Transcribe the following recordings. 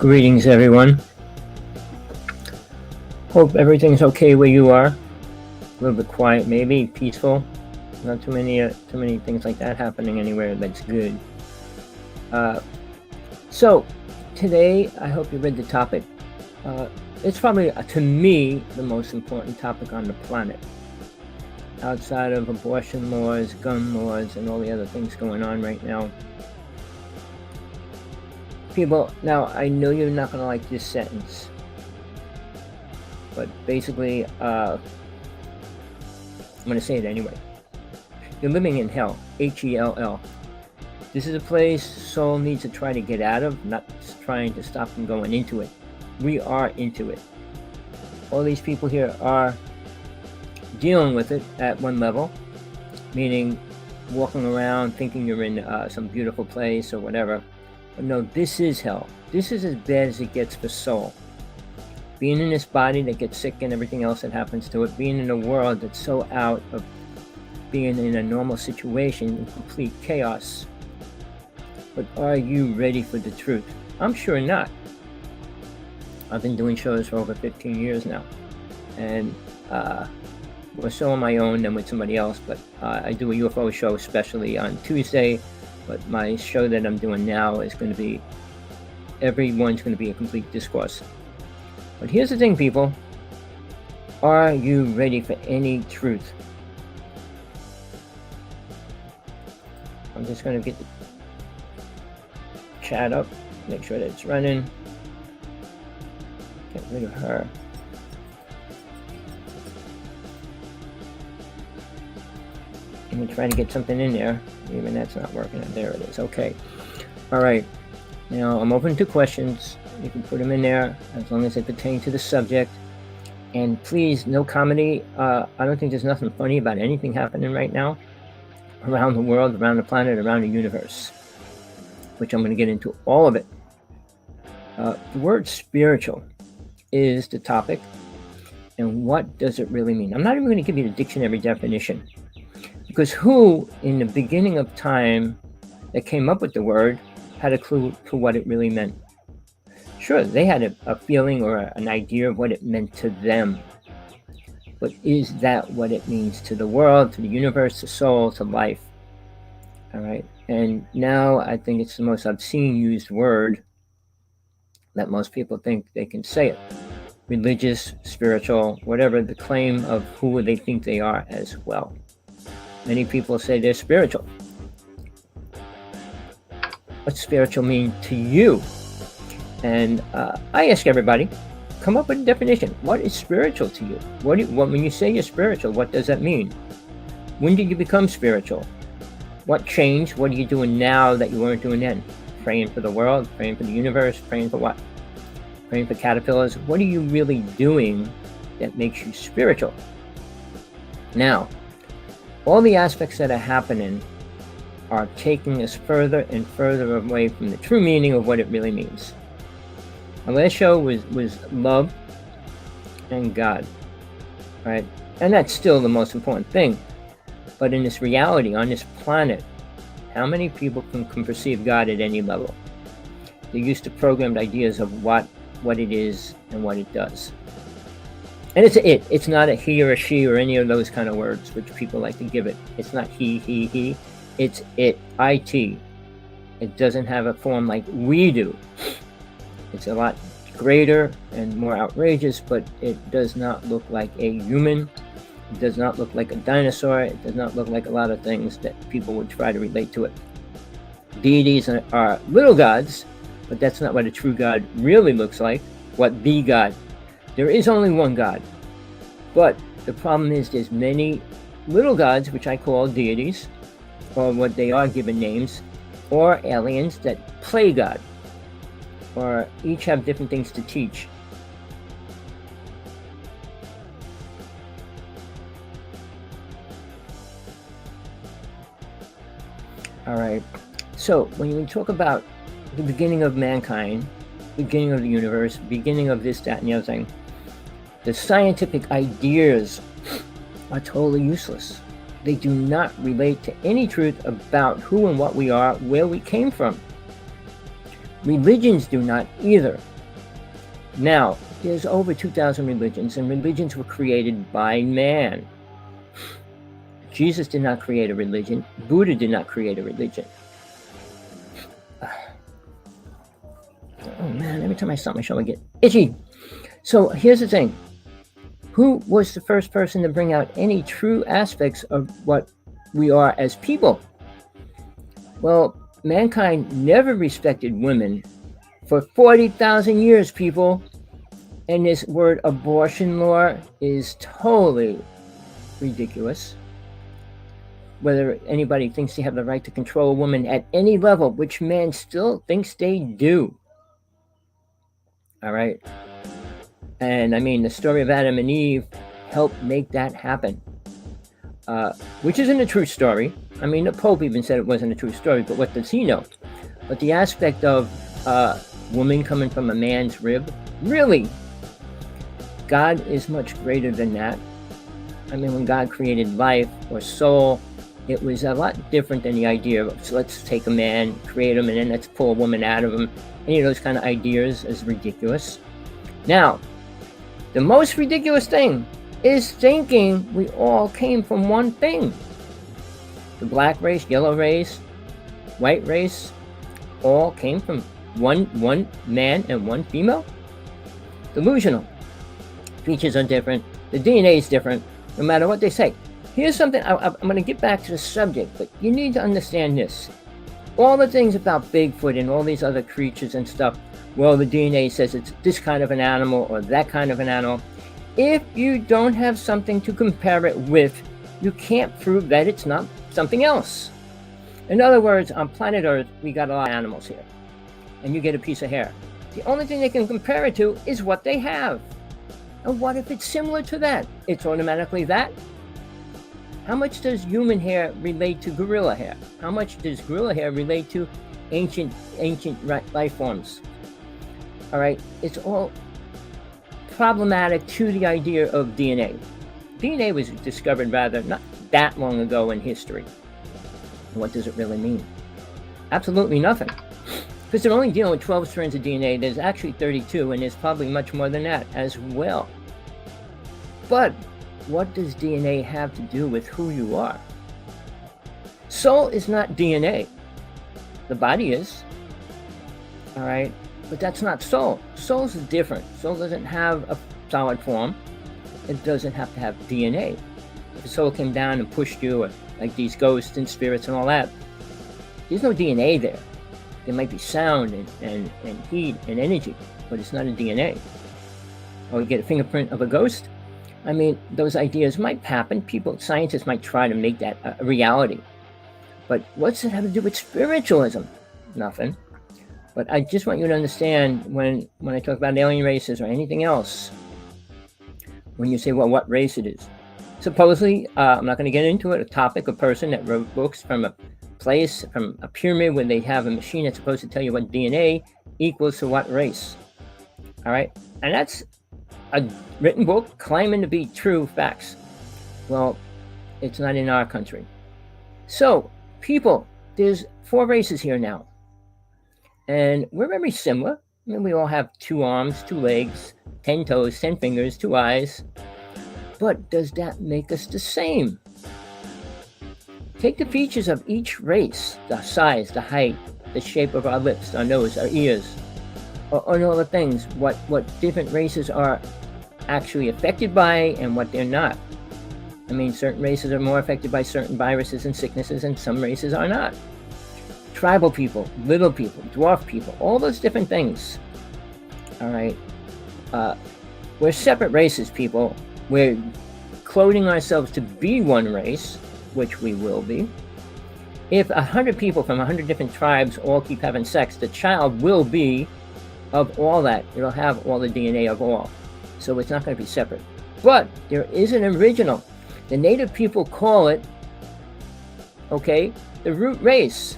Greetings, everyone. Hope everything's okay where you are. A little bit quiet, maybe peaceful. Not too many things like that happening anywhere. That's good. So today, I hope you read the topic. It's probably, to me, the most important topic on the planet, outside of abortion laws, gun laws, and all the other things going on right now. People, now I know you're not going to like this sentence, but basically, I'm going to say it anyway. You're living in hell, H-E-L-L. This is a place soul needs to try to get out of, not trying to stop them going into it. We are into it. All these people here are dealing with it at one level, meaning walking around thinking you're in some beautiful place or whatever. But no, this is hell. This is as bad as it gets for soul. Being in this body that gets sick and everything else that happens to it, being in a world that's so out of being in a normal situation in complete chaos. But are you ready for the truth? I'm sure not. I've been doing shows for over 15 years now, and we're so on my own than with somebody else, but I do a UFO show especially on Tuesday. But my show that I'm doing now is going to be, everyone's going to be a complete discourse. But here's the thing, people. Are you ready for any truth? I'm just going to get the chat up, make sure that it's running. Get rid of her. Let me try to get something in there. Even that's not working. There it is. Okay. All right. Now I'm open to questions. You can put them in there as long as they pertain to the subject. And please, no comedy. I don't think there's nothing funny about anything happening right now around the world, around the planet, around the universe, which I'm going to get into all of it. The word spiritual is the topic. And what does it really mean? I'm not even going to give you the dictionary definition. Because who, in the beginning of time, that came up with the word, had a clue to what it really meant? Sure, they had a feeling or an idea of what it meant to them. But is that what it means to the world, to the universe, to soul, to life? All right. And now I think it's the most obscene used word that most people think they can say it. Religious, spiritual, whatever, the claim of who they think they are as well. Many people say they're spiritual. What's spiritual mean to you? And I ask everybody, come up with a definition. What is spiritual to you? When you say you're spiritual, what does that mean? When did you become spiritual? What changed? What are you doing now that you weren't doing then? Praying for the world, praying for the universe, praying for what? Praying for caterpillars. What are you really doing that makes you spiritual? Now, all the aspects that are happening are taking us further and further away from the true meaning of what it really means. Our last show was love and God, right? And that's still the most important thing. But in this reality, on this planet, how many people can perceive God at any level? They're used to programmed ideas of what it is and what it does. And it's a it. It's not a he or a she or any of those kind of words which people like to give it. It's not he. It's it, I-T. It doesn't have a form like we do. It's a lot greater and more outrageous, but it does not look like a human. It does not look like a dinosaur. It does not look like a lot of things that people would try to relate to it. Deities are little gods, but that's not what a true God really looks like. What the God. There is only one God, but the problem is there's many little gods, which I call deities, or what they are given names, or aliens that play God, or each have different things to teach. All right, so when we talk about the beginning of mankind, beginning of the universe, beginning of this, that, and the other thing, the scientific ideas are totally useless. They do not relate to any truth about who and what we are, where we came from. Religions do not either. Now, there's over 2,000 religions, and religions were created by man. Jesus did not create a religion. Buddha did not create a religion. Oh man, every time I stop my show, I get itchy. So here's the thing. Who was the first person to bring out any true aspects of what we are as people? Well, mankind never respected women for 40,000 years, people. And this word abortion law is totally ridiculous. Whether anybody thinks they have the right to control a woman at any level, which man still thinks they do. All right. And I mean, the story of Adam and Eve helped make that happen, which isn't a true story. I mean, the Pope even said it wasn't a true story, but what does he know? But the aspect of woman coming from a man's rib, really, God is much greater than that. I mean, when God created life or soul, it was a lot different than the idea of, so let's take a man, create him, and then let's pull a woman out of him. Any of those kind of ideas is ridiculous. Now, the most ridiculous thing is thinking we all came from one thing. The black race, yellow race, white race, all came from one man and one female. Delusional. Features are different. The DNA is different, no matter what they say. Here's something, I'm going to get back to the subject, but you need to understand this. All the things about Bigfoot and all these other creatures and stuff, well, the DNA says it's this kind of an animal or that kind of an animal. If you don't have something to compare it with, you can't prove that it's not something else. In other words, on planet Earth, we got a lot of animals here, and you get a piece of hair. The only thing they can compare it to is what they have. And what if it's similar to that? It's automatically that. How much does human hair relate to gorilla hair? How much does gorilla hair relate to ancient life forms? All right, it's all problematic to the idea of DNA. DNA was discovered rather not that long ago in history. What does it really mean? Absolutely nothing. Because they're only dealing with 12 strands of DNA. There's actually 32, and there's probably much more than that as well. But what does DNA have to do with who you are? Soul is not DNA. The body is. All right? But that's not soul. Soul's different. Soul doesn't have a solid form. It doesn't have to have DNA. If a soul came down and pushed you, or like these ghosts and spirits and all that, there's no DNA there. There might be sound and heat and energy, but it's not a DNA. Or you get a fingerprint of a ghost. I mean, those ideas might happen. Scientists might try to make that a reality. But what's it have to do with spiritualism? Nothing. But I just want you to understand when I talk about alien races or anything else, when you say, well, what race it is. Supposedly, I'm not going to get into it, a topic, a person that wrote books from a place, from a pyramid where they have a machine that's supposed to tell you what DNA equals to what race. All right? And that's a written book claiming to be true facts. Well, it's not in our country. So, people, there's 4 races here now. And we're very similar. I mean, we all have 2 arms, 2 legs, 10 toes, 10 fingers, 2 eyes. But does that make us the same? Take the features of each race, the size, the height, the shape of our lips, our nose, our ears, or all the things, what different races are actually affected by and what they're not. I mean, certain races are more affected by certain viruses and sicknesses, and some races are not. Tribal people, little people, dwarf people, all those different things. All right. We're separate races, people. We're clothing ourselves to be one race, which we will be. If 100 people from 100 different tribes all keep having sex, the child will be of all that. It'll have all the DNA of all. So it's not going to be separate. But there is an original. The native people call it, okay, the root race.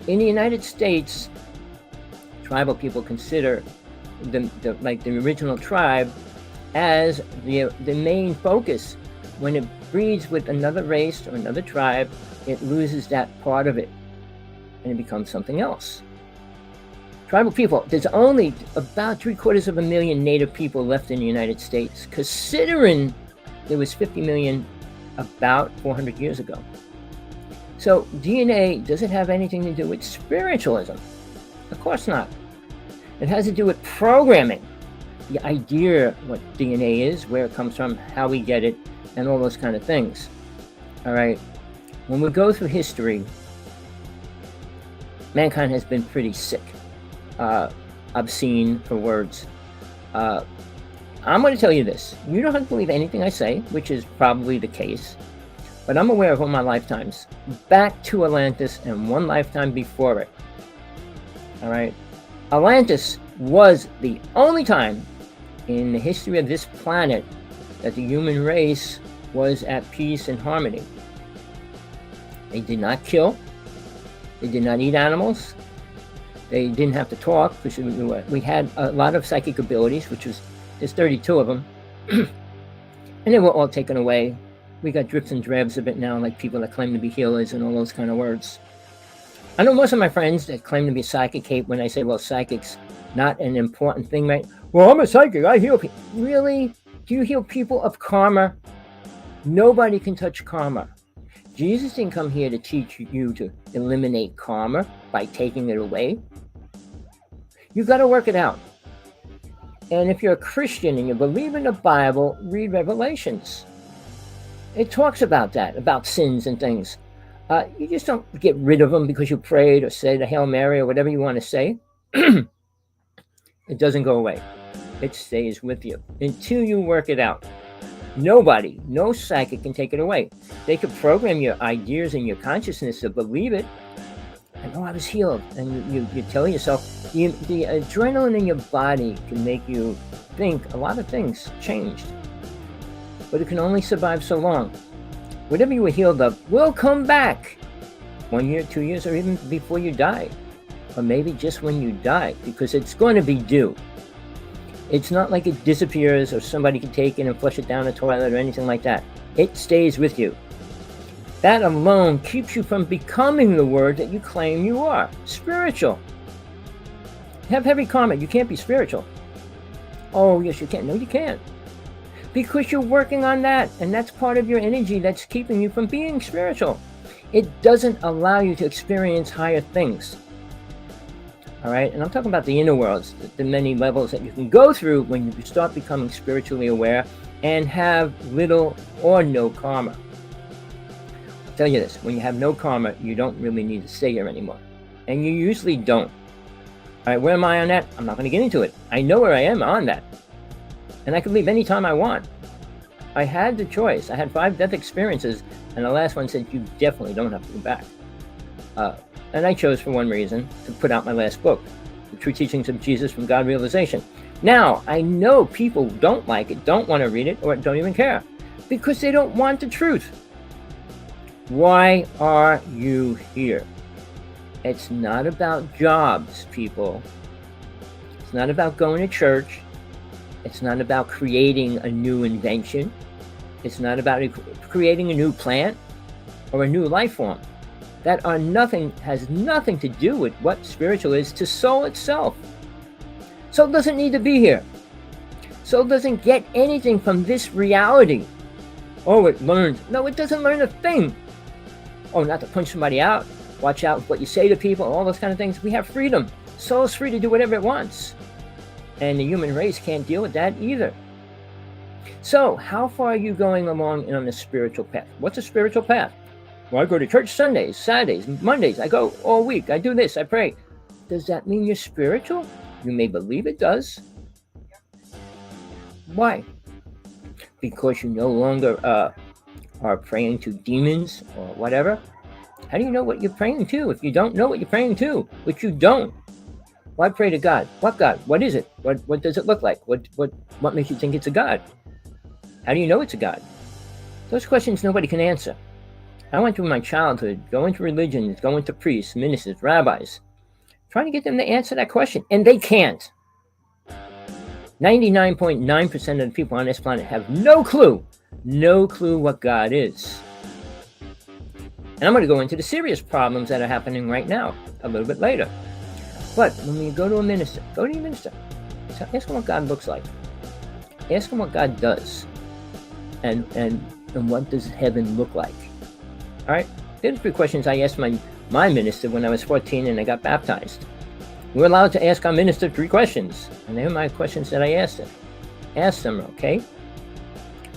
In the United States, tribal people consider the original tribe as the main focus. When it breeds with another race or another tribe, it loses that part of it, and it becomes something else. Tribal people, there's only about 750,000 native people left in the United States, considering there was 50 million about 400 years ago. So DNA, does it have anything to do with spiritualism? Of course not. It has to do with programming. The idea what DNA is, where it comes from, how we get it, and all those kind of things. All right. When we go through history, mankind has been pretty sick. Obscene for words. I'm going to tell you this. You don't have to believe anything I say, which is probably the case. But I'm aware of all my lifetimes. Back to Atlantis and one lifetime before it. All right. Atlantis was the only time in the history of this planet that the human race was at peace and harmony. They did not kill. They did not eat animals. They didn't have to talk because we had a lot of psychic abilities, which was, there's 32 of them. And they were all taken away. We got drips and drabs of it now, like people that claim to be healers and all those kind of words. I know most of my friends that claim to be psychic hate when I say, well, psychic's not an important thing, right? Well, I'm a psychic, I heal people. Really? Do you heal people of karma? Nobody can touch karma. Jesus didn't come here to teach you to eliminate karma by taking it away. You've got to work it out. And if you're a Christian and you believe in the Bible, read Revelations. It talks about that, about sins and things. You just don't get rid of them because you prayed or said a Hail Mary or whatever you want to say. It doesn't go away. It stays with you until you work it out. Nobody, no psychic can take it away. They could program your ideas and your consciousness to believe it. I know I was healed. And you tell yourself, the adrenaline in your body can make you think a lot of things changed. But it can only survive so long. Whatever you were healed of will come back 1 year, 2 years, or even before you die. Or maybe just when you die, because it's going to be due. It's not like it disappears or somebody can take it and flush it down the toilet or anything like that. It stays with you. That alone keeps you from becoming the word that you claim you are, spiritual. You have heavy karma, you can't be spiritual. Oh, yes, you can. No, you can't. Because you're working on that, and that's part of your energy that's keeping you from being spiritual. It doesn't allow you to experience higher things. All right, and I'm talking about the inner worlds, the many levels that you can go through when you start becoming spiritually aware and have little or no karma. I'll tell you this, when you have no karma, you don't really need to stay here anymore. And you usually don't. All right, where am I on that? I'm not going to get into it. I know where I am on that. And I can leave anytime I want. I had the choice. I had 5 death experiences, and the last one said, you definitely don't have to go back. And I chose for one reason to put out my last book, The True Teachings of Jesus from God Realization. Now, I know people don't like it, don't want to read it, or don't even care, because they don't want the truth. Why are you here? It's not about jobs, people. It's not about going to church. It's not about creating a new invention. It's not about creating a new plant or a new life form. That has nothing to do with what spiritual is to soul itself. Soul doesn't need to be here. Soul doesn't get anything from this reality. Oh, it learns. No, it doesn't learn a thing. Oh, not to punch somebody out. Watch out what you say to people, all those kind of things. We have freedom. Soul's free to do whatever it wants. And the human race can't deal with that either. So, how far are you going along on the spiritual path? What's a spiritual path? Well, I go to church Sundays, Saturdays, Mondays. I go all week. I do this. I pray. Does that mean you're spiritual? You may believe it does. Why? Because you no longer are praying to demons or whatever. How do you know what you're praying to if you don't know what you're praying to? Which you don't. Why pray to God? What God? What is it? What does it look like? What makes you think it's a God? How do you know it's a God? Those questions nobody can answer. I went through my childhood, going to religions, going to priests, ministers, rabbis, trying to get them to answer that question, and they can't. 99.9% of the people on this planet have no clue what God is. And I'm going to go into the serious problems that are happening right now, a little bit later. But when you go to a minister, go to your minister. So ask him what God looks like. Ask him what God does. And what does heaven look like? All right? Here's 3 questions I asked my minister when I was 14 and I got baptized. We're allowed to ask our minister 3 questions. And they're my questions that I asked him. Ask them, okay?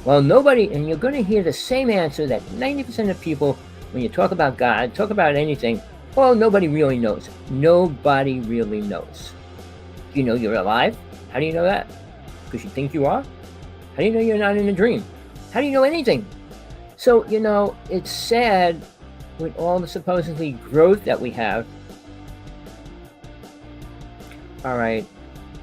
Well, nobody, and you're going to hear the same answer that 90% of people, when you talk about God, talk about anything, well, nobody really knows. Nobody really knows. Do you know you're alive? How do you know that? Because you think you are? How do you know you're not in a dream? How do you know anything? So, it's sad with all the supposedly growth that we have. All right.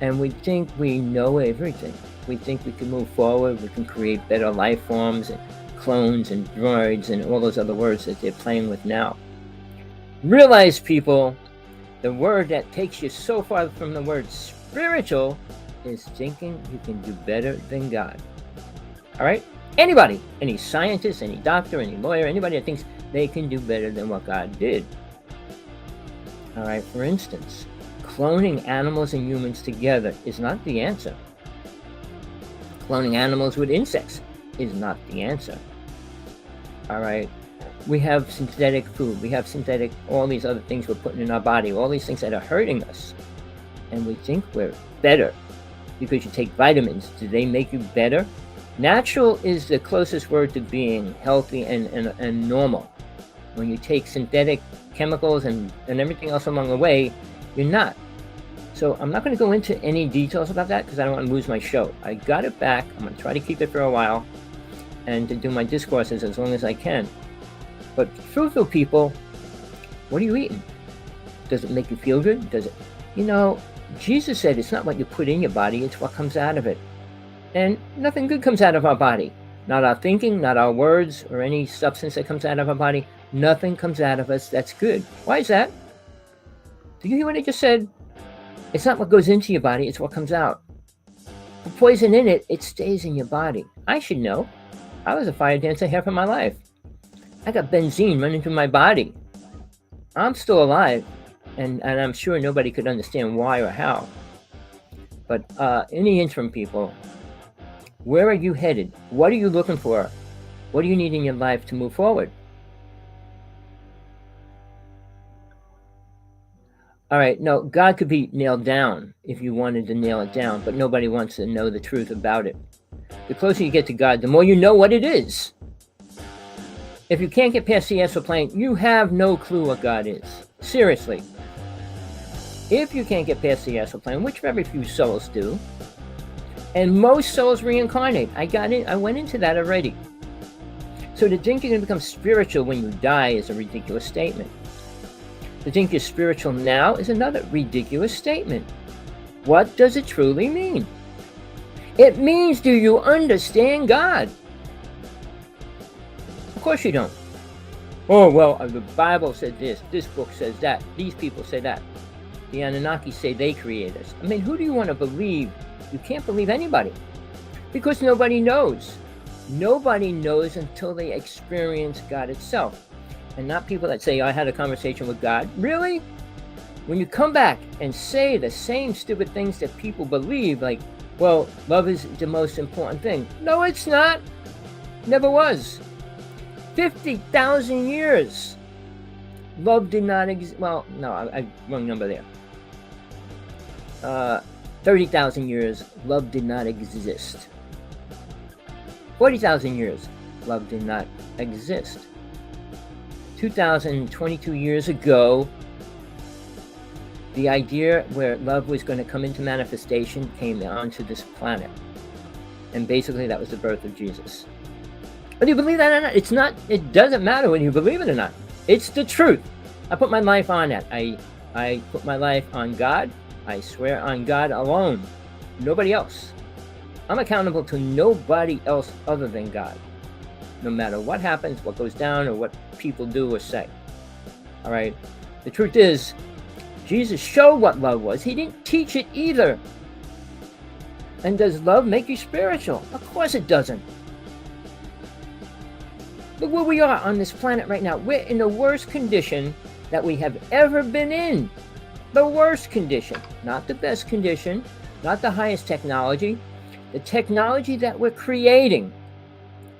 And we think we know everything. We think we can move forward. We can create better life forms and clones and droids and all those other words that they're playing with now. Realize, people, the word that takes you so far from the word spiritual is thinking you can do better than God. All right? Anybody, any scientist, any doctor, any lawyer, anybody that thinks they can do better than what God did. All right, for instance, cloning animals and humans together is not the answer. Cloning animals with insects is not the answer. All right, we have synthetic food. We have synthetic, all these other things we're putting in our body, all these things that are hurting us. And we think we're better because you take vitamins. Do they make you better? Natural is the closest word to being healthy and normal. When you take synthetic chemicals and everything else along the way, you're not. So I'm not going to go into any details about that because I don't want to lose my show. I got it back. I'm going to try to keep it for a while and to do my discourses as long as I can. But truthful people, what are you eating? Does it make you feel good? Does it? Jesus said it's not what you put in your body, it's what comes out of it. And nothing good comes out of our body. Not our thinking, not our words, or any substance that comes out of our body. Nothing comes out of us that's good. Why is that? Do you hear what I just said? It's not what goes into your body, it's what comes out. The poison in it, it stays in your body. I should know. I was a fire dancer half of my life. I got benzene running through my body. I'm still alive, and I'm sure nobody could understand why or how. But in the interim, people, where are you headed? What are you looking for? What do you need in your life to move forward? All right, no, God could be nailed down if you wanted to nail it down, but nobody wants to know the truth about it. The closer you get to God, the more you know what it is. If you can't get past the astral plane, you have no clue what God is. Seriously. If you can't get past the astral plane, which very few souls do, and most souls reincarnate. I went into that already. So to think you're going to become spiritual when you die is a ridiculous statement. To think you're spiritual now is another ridiculous statement. What does it truly mean? It means, do you understand God? Of course you don't. Oh, well, the Bible said this book says that, these people say that. The Anunnaki say they create us. I mean, who do you want to believe? You can't believe anybody. Because nobody knows. Nobody knows until they experience God itself. And not people that say, I had a conversation with God. Really? When you come back and say the same stupid things that people believe, like, well, love is the most important thing. No, it's not. Never was. 50,000 years. Love did not exist. Well, no, I wrong number there. 30,000 years, love did not exist. 40,000 years, love did not exist. 2022 years ago, the idea where love was going to come into manifestation came onto this planet. And basically that was the birth of Jesus. Whether you believe that or not, it doesn't matter whether you believe it or not. It's the truth. I put my life on that. I put my life on God. I swear on God alone. Nobody else. I'm accountable to nobody else other than God. No matter what happens, what goes down, or what people do or say. All right? The truth is, Jesus showed what love was. He didn't teach it either. And does love make you spiritual? Of course it doesn't. Look where we are on this planet right now. We're in the worst condition that we have ever been in. the worst condition, not the best condition, not the highest technology. The technology that we're creating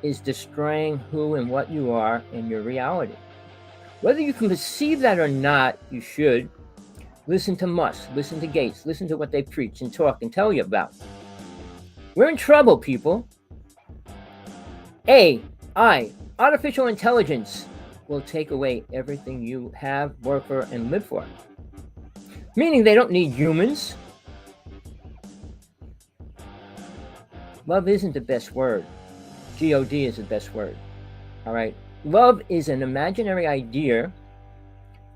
is destroying who and what you are in your reality. Whether you can perceive that or not, you should listen to Musk, listen to Gates, listen to what they preach and talk and tell you about. We're in trouble, people. AI, artificial intelligence, will take away everything you have, work for, and live for. Meaning they don't need humans. Love isn't the best word. G-O-D is the best word. All right. Love is an imaginary idea,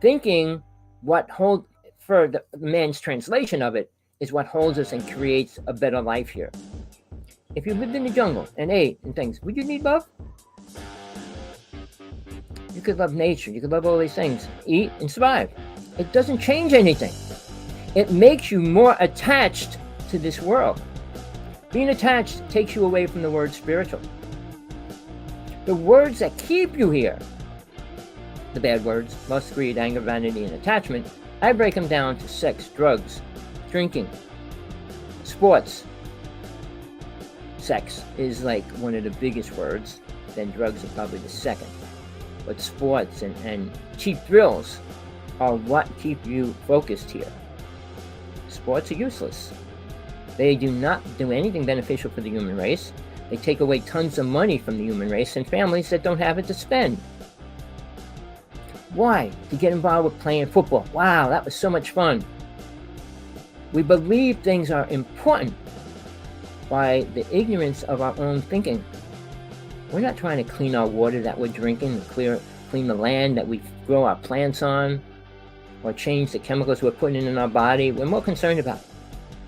thinking what holds, for the man's translation of it, is what holds us and creates a better life here. If you lived in the jungle and ate and things, would you need love? You could love nature. You could love all these things. Eat and survive. It doesn't change anything. It makes you more attached to this world. Being attached takes you away from the word spiritual. The words that keep you here, the bad words, lust, greed, anger, vanity, and attachment, I break them down to sex, drugs, drinking, sports. Sex is like one of the biggest words, then drugs are probably the second. But sports and cheap thrills are what keep you focused here. Sports are useless. They do not do anything beneficial for the human race. They take away tons of money from the human race and families that don't have it to spend. Why? To get involved with playing football. Wow, that was so much fun. We believe things are important by the ignorance of our own thinking. We're not trying to clean our water that we're drinking, and clean the land that we grow our plants on, or change the chemicals we're putting in our body. We're more concerned about,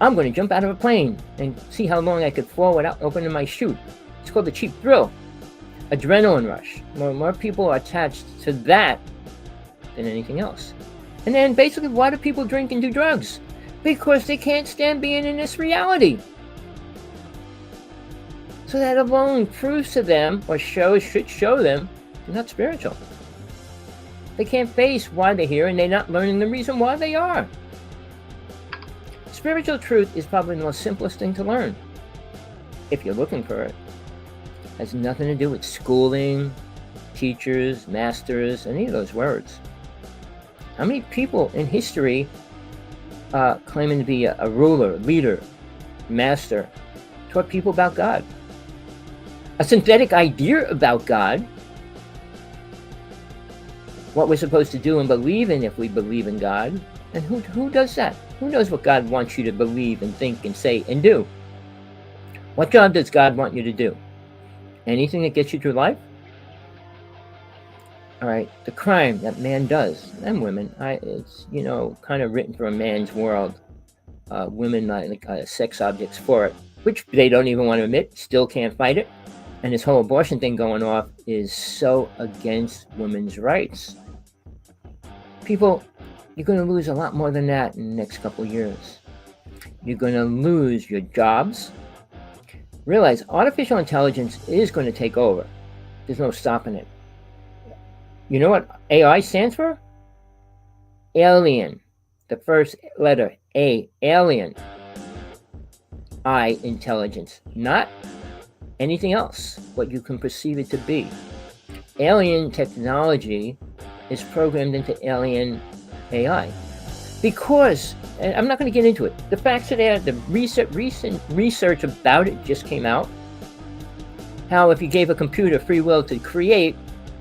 I'm going to jump out of a plane and see how long I could fall without opening my chute. It's called the cheap thrill. Adrenaline rush. More people are attached to that than anything else. And then basically, why do people drink and do drugs? Because they can't stand being in this reality. So that alone proves to them, or should show them, they're not spiritual. They can't face why they're here, and they're not learning the reason why they are. Spiritual truth is probably the most simplest thing to learn, if you're looking for it. It has nothing to do with schooling, teachers, masters, any of those words. How many people in history claiming to be a ruler, leader, master, taught people about God? A synthetic idea about God, what we're supposed to do and believe in if we believe in God. And who does that? Who knows what God wants you to believe and think and say and do? What job does God want you to do? Anything that gets you through life? All right, the crime that man does, and women, it's, kind of written for a man's world. Women like sex objects for it, which they don't even want to admit, still can't fight it. And this whole abortion thing going off is so against women's rights. People, you're going to lose a lot more than that in the next couple of years. You're going to lose your jobs. Realize artificial intelligence is going to take over. There's no stopping it. You know what AI stands for? Alien. The first letter, A, alien. I, intelligence. Not anything else, what you can perceive it to be. Alien technology is programmed into alien AI. Because, and I'm not going to get into it, the facts are there, the recent research about it just came out. How if you gave a computer free will to create,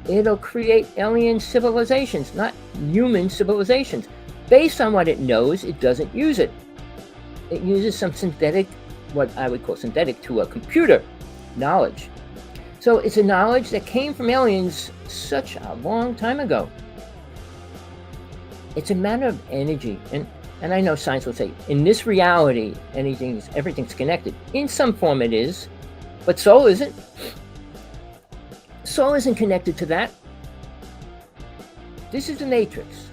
it'll create alien civilizations, not human civilizations. Based on what it knows, it doesn't use it. It uses some synthetic, what I would call synthetic to a computer knowledge. So it's a knowledge that came from aliens such a long time ago. It's a matter of energy, and I know science will say, in this reality, everything's connected. In some form it is, but soul isn't. Soul isn't connected to that. This is the Matrix,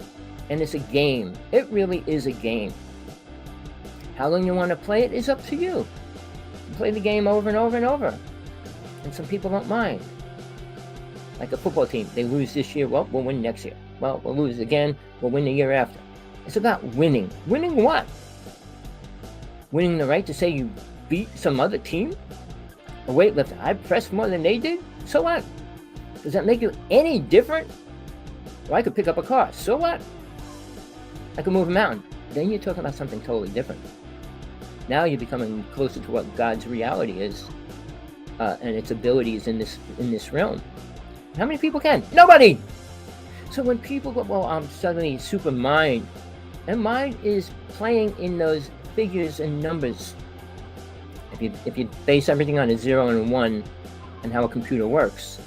and it's a game. It really is a game. How long you want to play it is up to you. You play the game over and over and over, and some people don't mind. Like a football team, they lose this year, well, we'll win next year. Well, we'll lose again, we'll win the year after. It's about winning. Winning what? Winning the right to say you beat some other team? A weightlifter, I pressed more than they did? So what? Does that make you any different? Well, I could pick up a car. So what? I could move a mountain. Then you're talking about something totally different. Now you're becoming closer to what God's reality is, and its abilities in this realm. How many people can? Nobody! So when people go, well, I'm suddenly super mind, and mind is playing in those figures and numbers. If you base everything on a 0 and a 1 and how a computer works,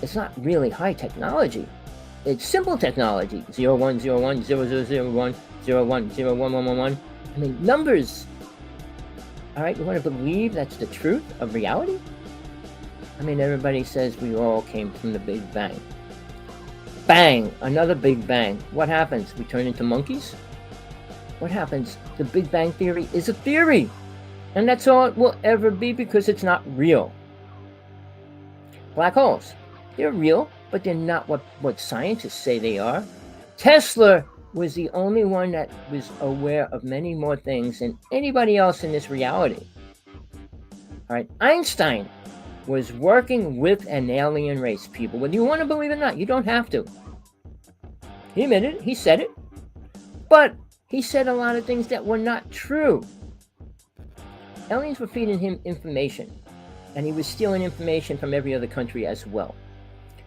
it's not really high technology. It's simple technology. 0, 1, 0, 1, 0, 0, 0, 1, 0, 1, 0, 1, 1, 1, 1. I mean, numbers. All right, you want to believe that's the truth of reality? I mean, everybody says we all came from the Big Bang. Bang! Another Big Bang. What happens? We turn into monkeys? What happens? The Big Bang Theory is a theory. And that's all it will ever be because it's not real. Black holes. They're real, but they're not what scientists say they are. Tesla was the only one that was aware of many more things than anybody else in this reality. All right, Einstein was working with an alien race, people. Whether you want to believe it or not, you don't have to. He admitted it, he said it, but he said a lot of things that were not true. Aliens were feeding him information, and he was stealing information from every other country as well.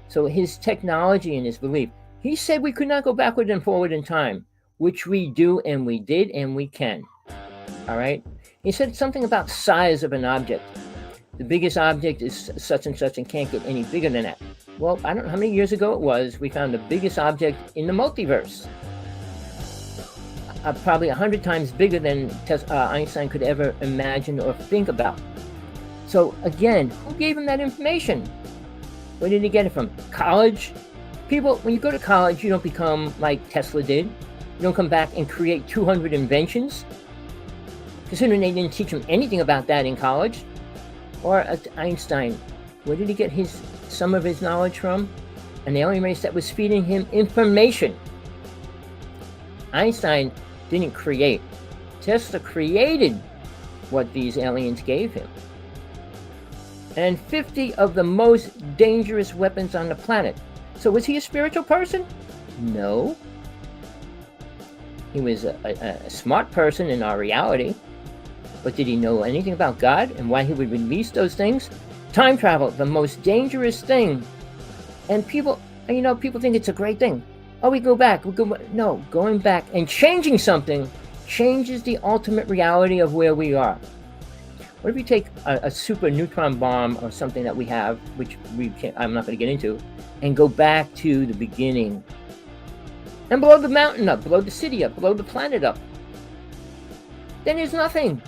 So his technology and his belief, he said we could not go backward and forward in time, which we do, and we did, and we can. All right? He said something about size of an object. The biggest object is such and such and can't get any bigger than that. Well, I don't know how many years ago it was, we found the biggest object in the multiverse. Probably 100 times bigger than Einstein could ever imagine or think about. So again, who gave him that information? Where did he get it from? College? People, when you go to college, you don't become like Tesla did. You don't come back and create 200 inventions. Considering they didn't teach him anything about that in college. Or Einstein, where did he get some of his knowledge from? An alien race that was feeding him information. Einstein didn't create. Tesla created what these aliens gave him. And 50 of the most dangerous weapons on the planet. So was he a spiritual person? No. He was a smart person in our reality. But did he know anything about God and why he would release those things? Time travel, the most dangerous thing. And people think it's a great thing. Oh, we go back. No, going back and changing something changes the ultimate reality of where we are. What if you take a super neutron bomb or something that we have, which I'm not going to get into, and go back to the beginning and blow the mountain up, blow the city up, blow the planet up? Then there's nothing.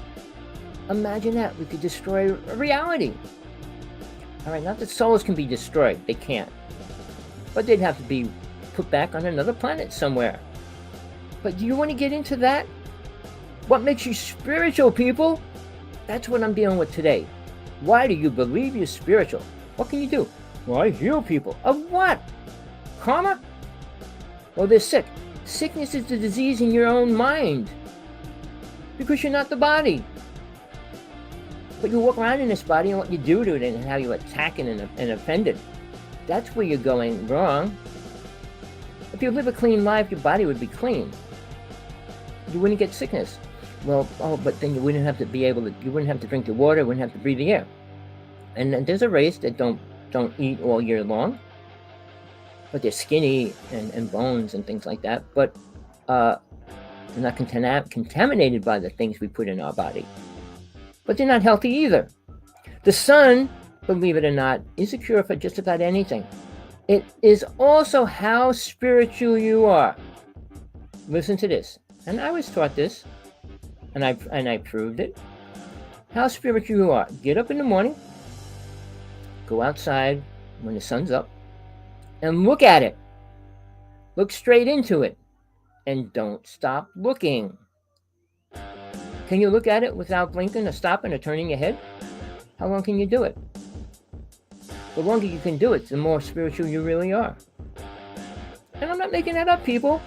Imagine that. We could destroy reality. All right, not that souls can be destroyed. They can't. But they'd have to be put back on another planet somewhere. But do you want to get into that? What makes you spiritual, people? That's what I'm dealing with today. Why do you believe you're spiritual? What can you do? Well, I heal people. Of what? Karma? Well, they're sick. Sickness is the disease in your own mind. Because you're not the body. But you walk around in this body and what you do to it and how you attack it and offend it. That's where you're going wrong. If you live a clean life, your body would be clean. You wouldn't get sickness. Well, but then you wouldn't have to you wouldn't have to drink the water, wouldn't have to breathe the air. And there's a race that don't eat all year long. But they're skinny and bones and things like that. But they're not contaminated by the things we put in our body. But they're not healthy either. The sun, believe it or not, is a cure for just about anything. It is also how spiritual you are. Listen to this. And I was taught this, and I proved it. How spiritual you are. Get up in the morning, go outside when the sun's up, and look at it. Look straight into it, and don't stop looking. Can you look at it without blinking or stopping or turning your head? How long can you do it? The longer you can do it, the more spiritual you really are. And I'm not making that up, people.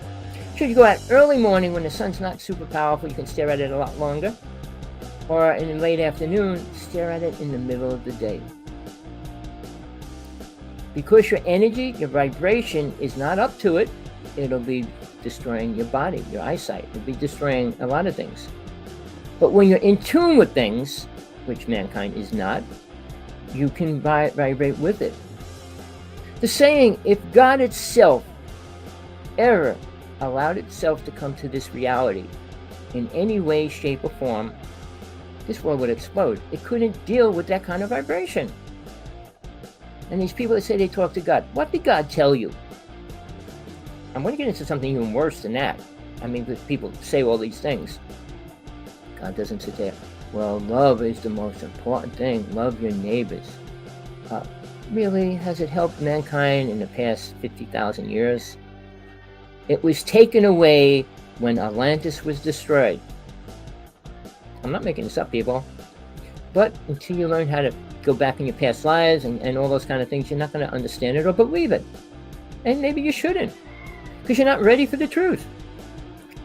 Should you go out early morning when the sun's not super powerful, you can stare at it a lot longer, or in the late afternoon, stare at it in the middle of the day. Because your energy, your vibration is not up to it, it'll be destroying your body, your eyesight. It'll be destroying a lot of things. But when you're in tune with things, which mankind is not, you can vibrate with it. The saying, if God itself ever allowed itself to come to this reality in any way, shape, or form, this world would explode. It couldn't deal with that kind of vibration. And these people that say they talk to God, what did God tell you? I'm going to get into something even worse than that. I mean, people say all these things. God doesn't sit there, well, love is the most important thing. Love your neighbors. Really, has it helped mankind in the past 50,000 years? It was taken away when Atlantis was destroyed. I'm not making this up, people. But until you learn how to go back in your past lives and all those kind of things, you're not going to understand it or believe it. And maybe you shouldn't, because you're not ready for the truth.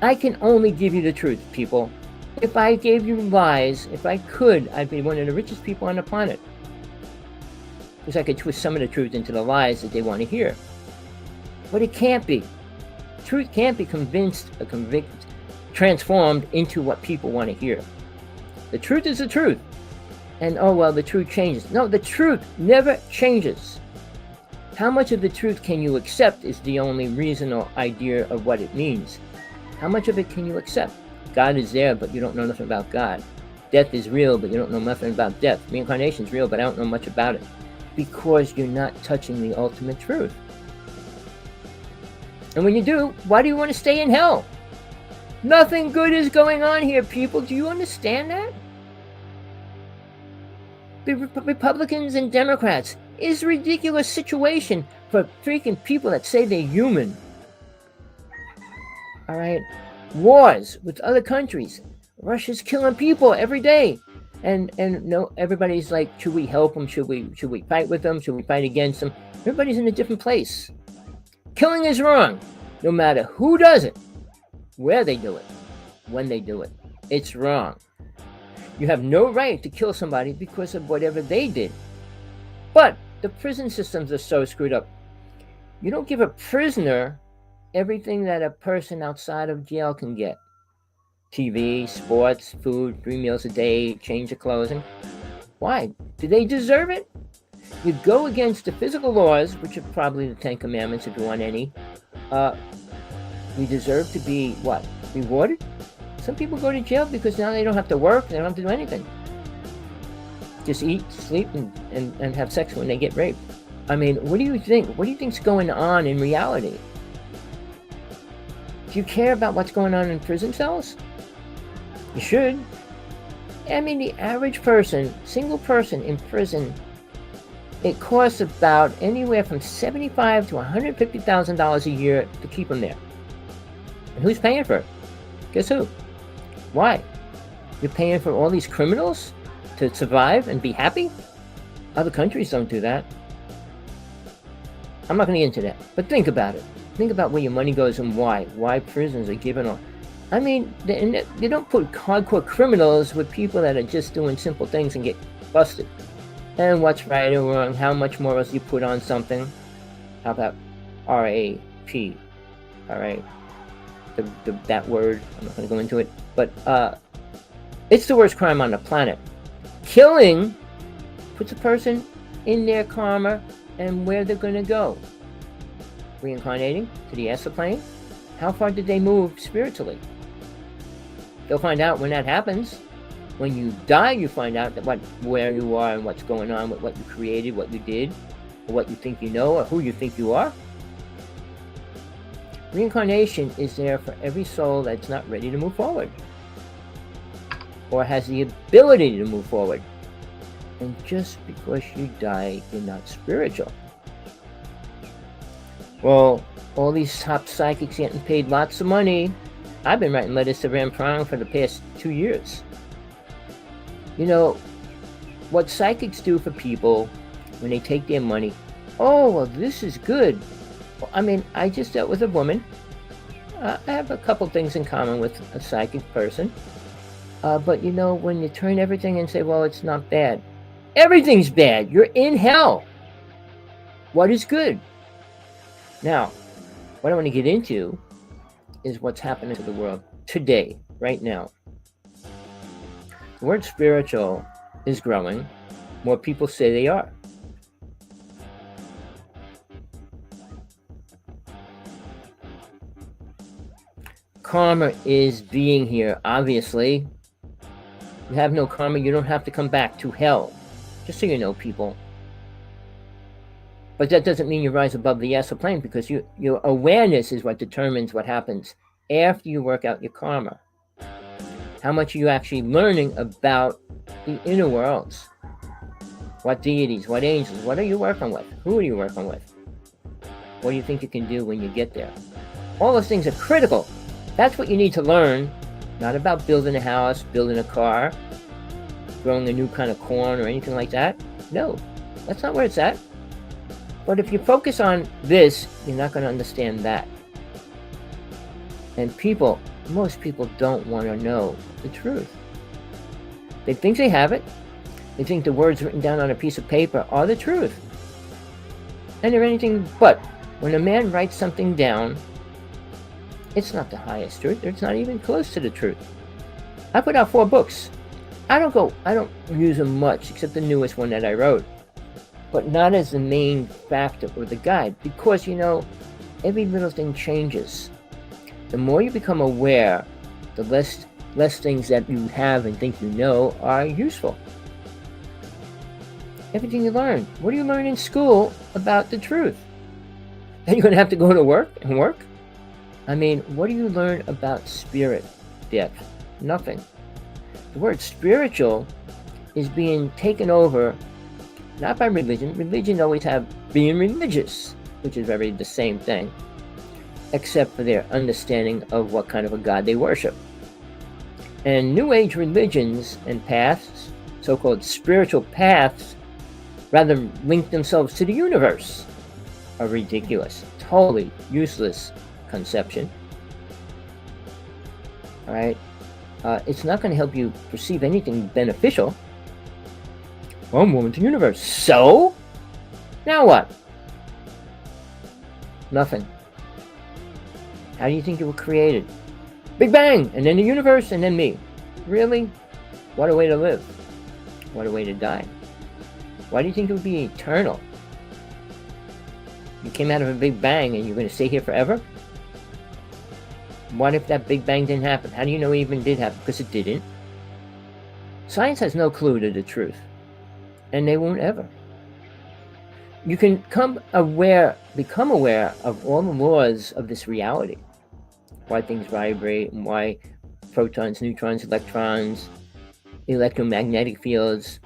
I can only give you the truth, people. If I gave you lies, if I could, I'd be one of the richest people on the planet. Because I could twist some of the truth into the lies that they want to hear. But it can't be. Truth can't be transformed into what people want to hear. The truth is the truth. And oh well, the truth changes. No, the truth never changes. How much of the truth can you accept is the only reason or idea of what it means. How much of it can you accept? God is there, but you don't know nothing about God. Death is real, but you don't know nothing about death. Reincarnation is real, but I don't know much about it. Because you're not touching the ultimate truth. And when you do, why do you want to stay in hell? Nothing good is going on here, people. Do you understand that? The Republicans and Democrats is a ridiculous situation for freaking people that say they're human. All right? Wars with other countries. Russia's killing people every day. And no, everybody's like, should we help them? Should we fight with them? Should we fight against them? Everybody's in a different place. Killing is wrong. No matter who does it, where they do it, when they do it. It's wrong. You have no right to kill somebody because of whatever they did. But the prison systems are so screwed up. You don't give a prisoner everything that a person outside of jail can get. TV, sports, food, 3 meals a day, change of clothing. Why? Do they deserve it? You go against the physical laws, which are probably the 10 Commandments if you want any. You deserve to be, what? Rewarded? Some people go to jail because now they don't have to work, they don't have to do anything. Just eat, sleep, and have sex when they get raped. I mean, what do you think? What do you think's going on in reality? Do you care about what's going on in prison cells? You should. I mean, the average person, single person in prison, it costs about anywhere from $75,000 to $150,000 a year to keep them there. And who's paying for it? Guess who? Why? You're paying for all these criminals to survive and be happy? Other countries don't do that. I'm not going to get into that, but think about it. Think about where your money goes and why. Why prisons are given all. I mean, they don't put hardcore criminals with people that are just doing simple things and get busted. And what's right or wrong, how much more else you put on something. How about R-A-P? All right. That word, I'm not going to go into it. But it's the worst crime on the planet. Killing puts a person in their karma and where they're going to go. Reincarnating to the astral plane. How far did they move spiritually? They'll find out when that happens. When you die, you find out that where you are and what's going on with what you created, what you did, or what you think you know, or who you think you are. Reincarnation is there for every soul that's not ready to move forward, or has the ability to move forward. And just because you die, you're not spiritual. Well, all these top psychics getting paid lots of money. I've been writing letters to Ram Prang for the past 2 years. You know, what psychics do for people when they take their money, oh, well, this is good. I mean, I just dealt with a woman, I have a couple things in common with a psychic person. But you know, when you turn everything and say, well, it's not bad, everything's bad. You're in hell. What is good? Now, what I want to get into is what's happening to the world today, right now. The word spiritual is growing. More people say they are. Karma is being here, obviously. You have no karma, you don't have to come back to hell. Just so you know, people. But that doesn't mean you rise above the astral plane, because your awareness is what determines what happens after you work out your karma. How much are you actually learning about the inner worlds? What deities, what angels, what are you working with? Who are you working with? What do you think you can do when you get there? All those things are critical. That's what you need to learn. Not about building a house, building a car, growing a new kind of corn or anything like that. No, that's not where it's at. But if you focus on this, you're not going to understand that. And most people don't want to know the truth. They think they have it. They think the words written down on a piece of paper are the truth. And they're anything but. When a man writes something down, it's not the highest truth. It's not even close to the truth. I put out 4 books. I don't use them much, except the newest one that I wrote. But not as the main factor or the guide, because, you know, every little thing changes. The more you become aware, the less things that you have and think you know are useful. Everything you learn. What do you learn in school about the truth? Are you going to have to go to work and work? I mean, what do you learn about spirit depth? Nothing. The word spiritual is being taken over, not by religion. Religion always have being religious, which is very the same thing, except for their understanding of what kind of a God they worship. And New Age religions and paths, so-called spiritual paths, rather link themselves to the universe, are ridiculous, totally useless conception. All right, it's not going to help you perceive anything beneficial. Well, I'm moving to the universe. So, now what? Nothing. How do you think you were created? Big Bang, and then the universe, and then me. Really? What a way to live. What a way to die. Why do you think it would be eternal? You came out of a Big Bang and you're going to stay here forever? What if that Big Bang didn't happen? How do you know it even did happen? Because it didn't. Science has no clue to the truth. And they won't ever. You can become aware of all the laws of this reality. Why things vibrate, and why protons, neutrons, electrons, electromagnetic fields,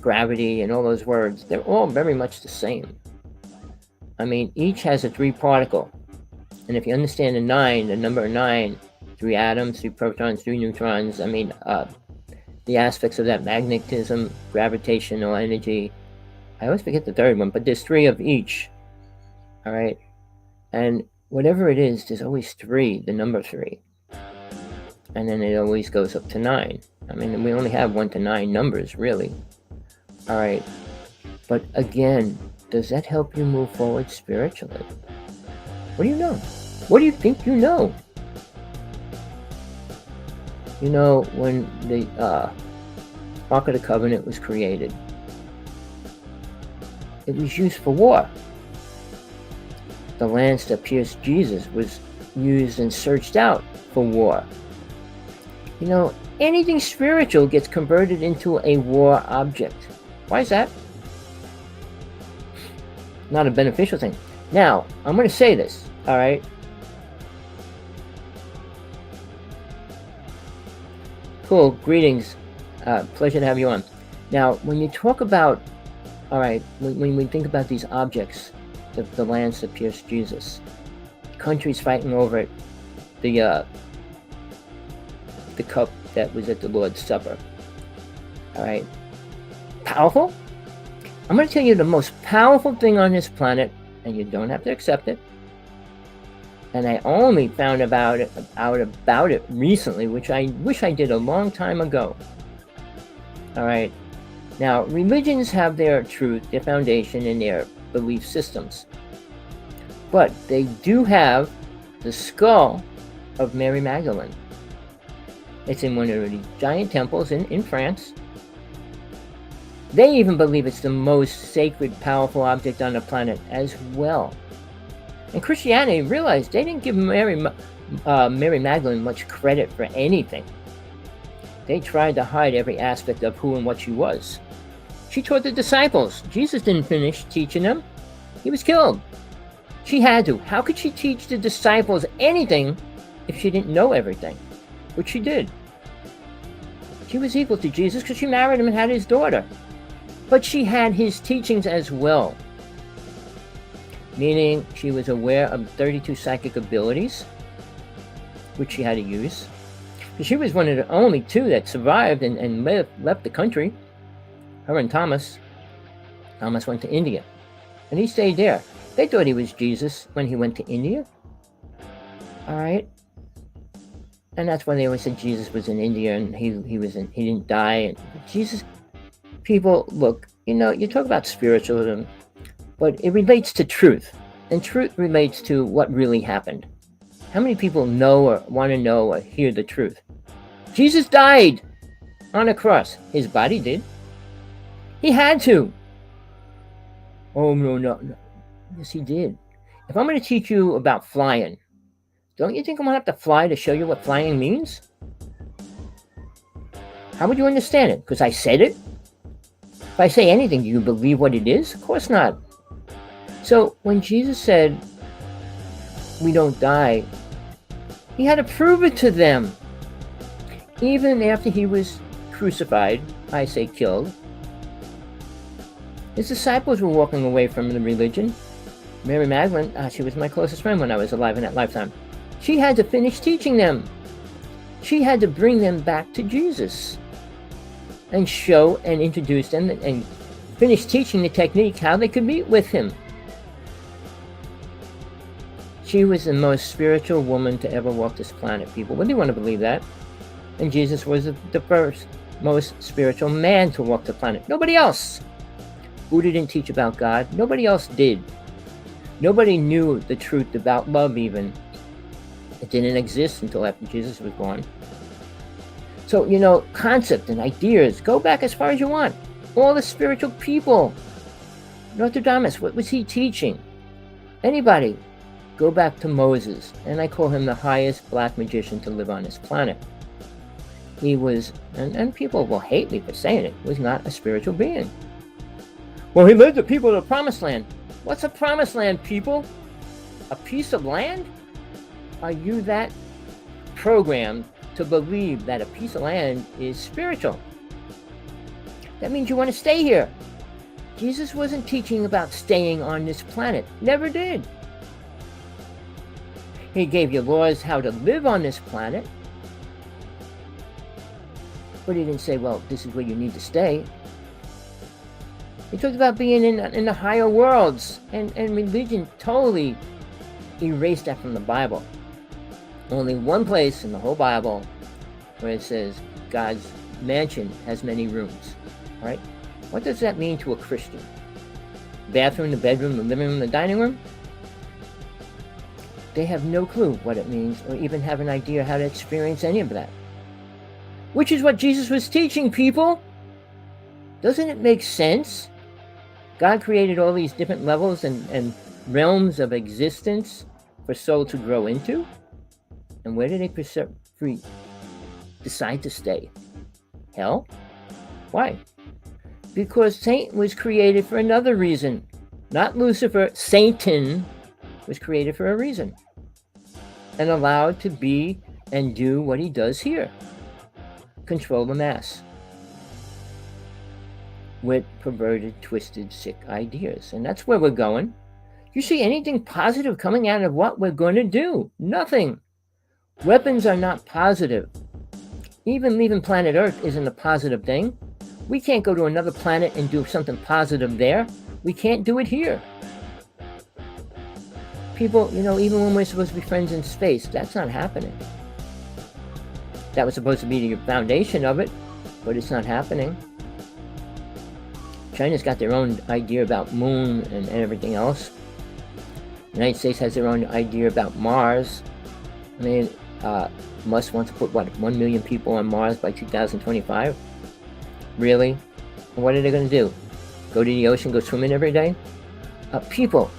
gravity, and all those words, they're all very much the same. I mean, each has a 3 particle. And if you understand the number 9, 3 atoms, 3 protons, 3 neutrons, I mean, the aspects of that magnetism, gravitational energy. I always forget the third one, but there's 3 of each. All right? And whatever it is, there's always 3, the number 3. And then it always goes up to 9. I mean, we only have 1 to 9 numbers, really. All right. But again, does that help you move forward spiritually? What do you know? What do you think you know? You know, when the Ark of the Covenant was created, it was used for war. The lance that pierced Jesus was used and searched out for war. You know, anything spiritual gets converted into a war object. Why is that? Not a beneficial thing. Now, I'm going to say this, all right? Cool, greetings. Pleasure to have you on. Now, when you talk about, all right, when we think about these objects, the lance that pierced Jesus, countries fighting over it, the cup that was at the Lord's Supper, all right, powerful? I'm going to tell you the most powerful thing on this planet, and you don't have to accept it, And I only found out about it recently, which I wish I did a long time ago. All right. Now, religions have their truth, their foundation, and their belief systems. But they do have the skull of Mary Magdalene. It's in one of the giant temples in France. They even believe it's the most sacred, powerful object on the planet as well. And Christianity realized they didn't give Mary Magdalene much credit for anything. They tried to hide every aspect of who and what she was. She taught the disciples. Jesus didn't finish teaching them. He was killed. She had to. How could she teach the disciples anything if she didn't know everything? Which she did. She was equal to Jesus because she married him and had his daughter. But she had his teachings as well. Meaning she was aware of 32 psychic abilities, which she had to use. She was one of the only two that survived and left the country. Her and Thomas. Thomas went to India, and he stayed there. They thought he was Jesus when he went to India. All right. And that's why they always said Jesus was in India and he didn't die. And Jesus, people, look, you talk about spiritualism, but it relates to truth. And truth relates to what really happened. How many people know or want to know or hear the truth? Jesus died on a cross. His body did. He had to. Oh, no. Yes, he did. If I'm going to teach you about flying, don't you think I'm going to have to fly to show you what flying means? How would you understand it? Because I said it? If I say anything, do you believe what it is? Of course not. So when Jesus said, we don't die, he had to prove it to them. Even after he was crucified, I say killed, his disciples were walking away from the religion. Mary Magdalene, she was my closest friend when I was alive in that lifetime. She had to finish teaching them. She had to bring them back to Jesus and show and introduce them and finish teaching the technique how they could meet with him. She was the most spiritual woman to ever walk this planet, people. Whether you want to believe that. And Jesus was the first most spiritual man to walk the planet. Nobody else. Buddha didn't teach about God. Nobody else did. Nobody knew the truth about love even. It didn't exist until after Jesus was born. So, concept and ideas, go back as far as you want. All the spiritual people. Nostradamus, what was he teaching? Anybody, go back to Moses. And I call him the highest black magician to live on this planet. He was, and people will hate me for saying it, was not a spiritual being. Well, he led the people to the promised land. What's a promised land, people? A piece of land? Are you that programmed to believe that a piece of land is spiritual? That means you want to stay here. Jesus wasn't teaching about staying on this planet. Never did. He gave you laws how to live on this planet. But he didn't say, well, this is where you need to stay. He talked about being in the higher worlds. And religion totally erased that from the Bible. Only one place in the whole Bible where it says God's mansion has many rooms. All right? What does that mean to a Christian? Bathroom, the bedroom, the living room, the dining room? They have no clue what it means or even have an idea how to experience any of that. Which is what Jesus was teaching people. Doesn't it make sense? God created all these different levels and realms of existence for soul to grow into. And where did they decide to stay? Hell? Why? Because Satan was created for another reason. Not Lucifer. Satan was created for a reason. And allowed to be and do what he does here. Control the mass. With perverted, twisted, sick ideas. And that's where we're going. You see anything positive coming out of what we're going to do? Nothing. Weapons are not positive. Even leaving planet Earth isn't a positive thing. We can't go to another planet and do something positive there. We can't do it here. People, even when we're supposed to be friends in space, that's not happening. That was supposed to be the foundation of it, but it's not happening. China's got their own idea about moon and everything else. The United States has their own idea about Mars. I mean, Musk wants to put, 1 million people on Mars by 2025? Really? And what are they going to do? Go to the ocean, go swimming every day? People,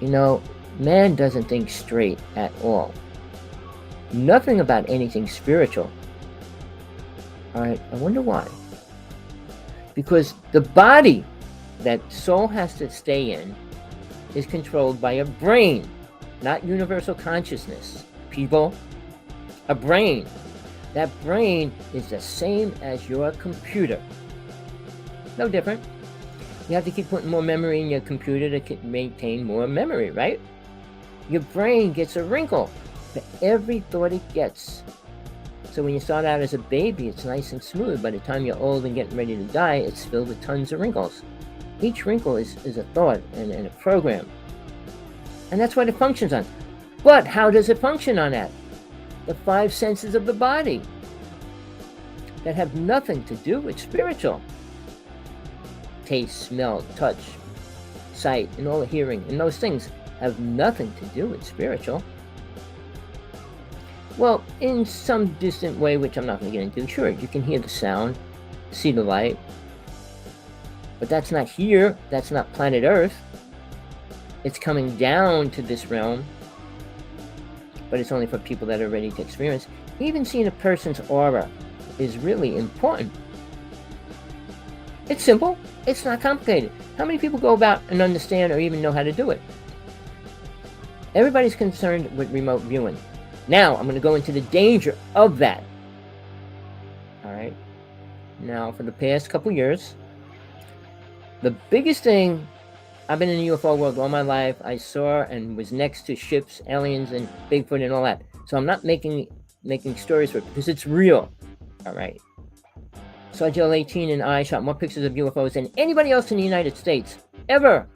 man doesn't think straight at all. Nothing about anything spiritual. Alright, I wonder why. Because the body that soul has to stay in is controlled by a brain, not universal consciousness. People, a brain. That brain is the same as your computer. No different. You have to keep putting more memory in your computer to maintain more memory, right? Your brain gets a wrinkle for every thought it gets. So when you start out as a baby, it's nice and smooth. By the time you're old and getting ready to die, it's filled with tons of wrinkles. Each wrinkle is a thought and a program. And that's what it functions on. But how does it function on that? The 5 senses of the body that have nothing to do with spiritual. Taste, smell, touch, sight, and all the hearing, and those things have nothing to do with spiritual. Well, in some distant way, which I'm not going to get into, sure, you can hear the sound, see the light, but that's not here, that's not planet Earth. It's coming down to this realm, but it's only for people that are ready to experience. Even seeing a person's aura is really important. It's simple. It's not complicated. How many people go about and understand or even know how to do it? Everybody's concerned with remote viewing. Now, I'm going to go into the danger of that. Alright? Now, for the past couple years, the biggest thing, I've been in the UFO world all my life. I saw and was next to ships, aliens, and Bigfoot and all that. So I'm not making stories for it because it's real. Alright? Sergeant 18 and I shot more pictures of UFOs than anybody else in the United States. Ever!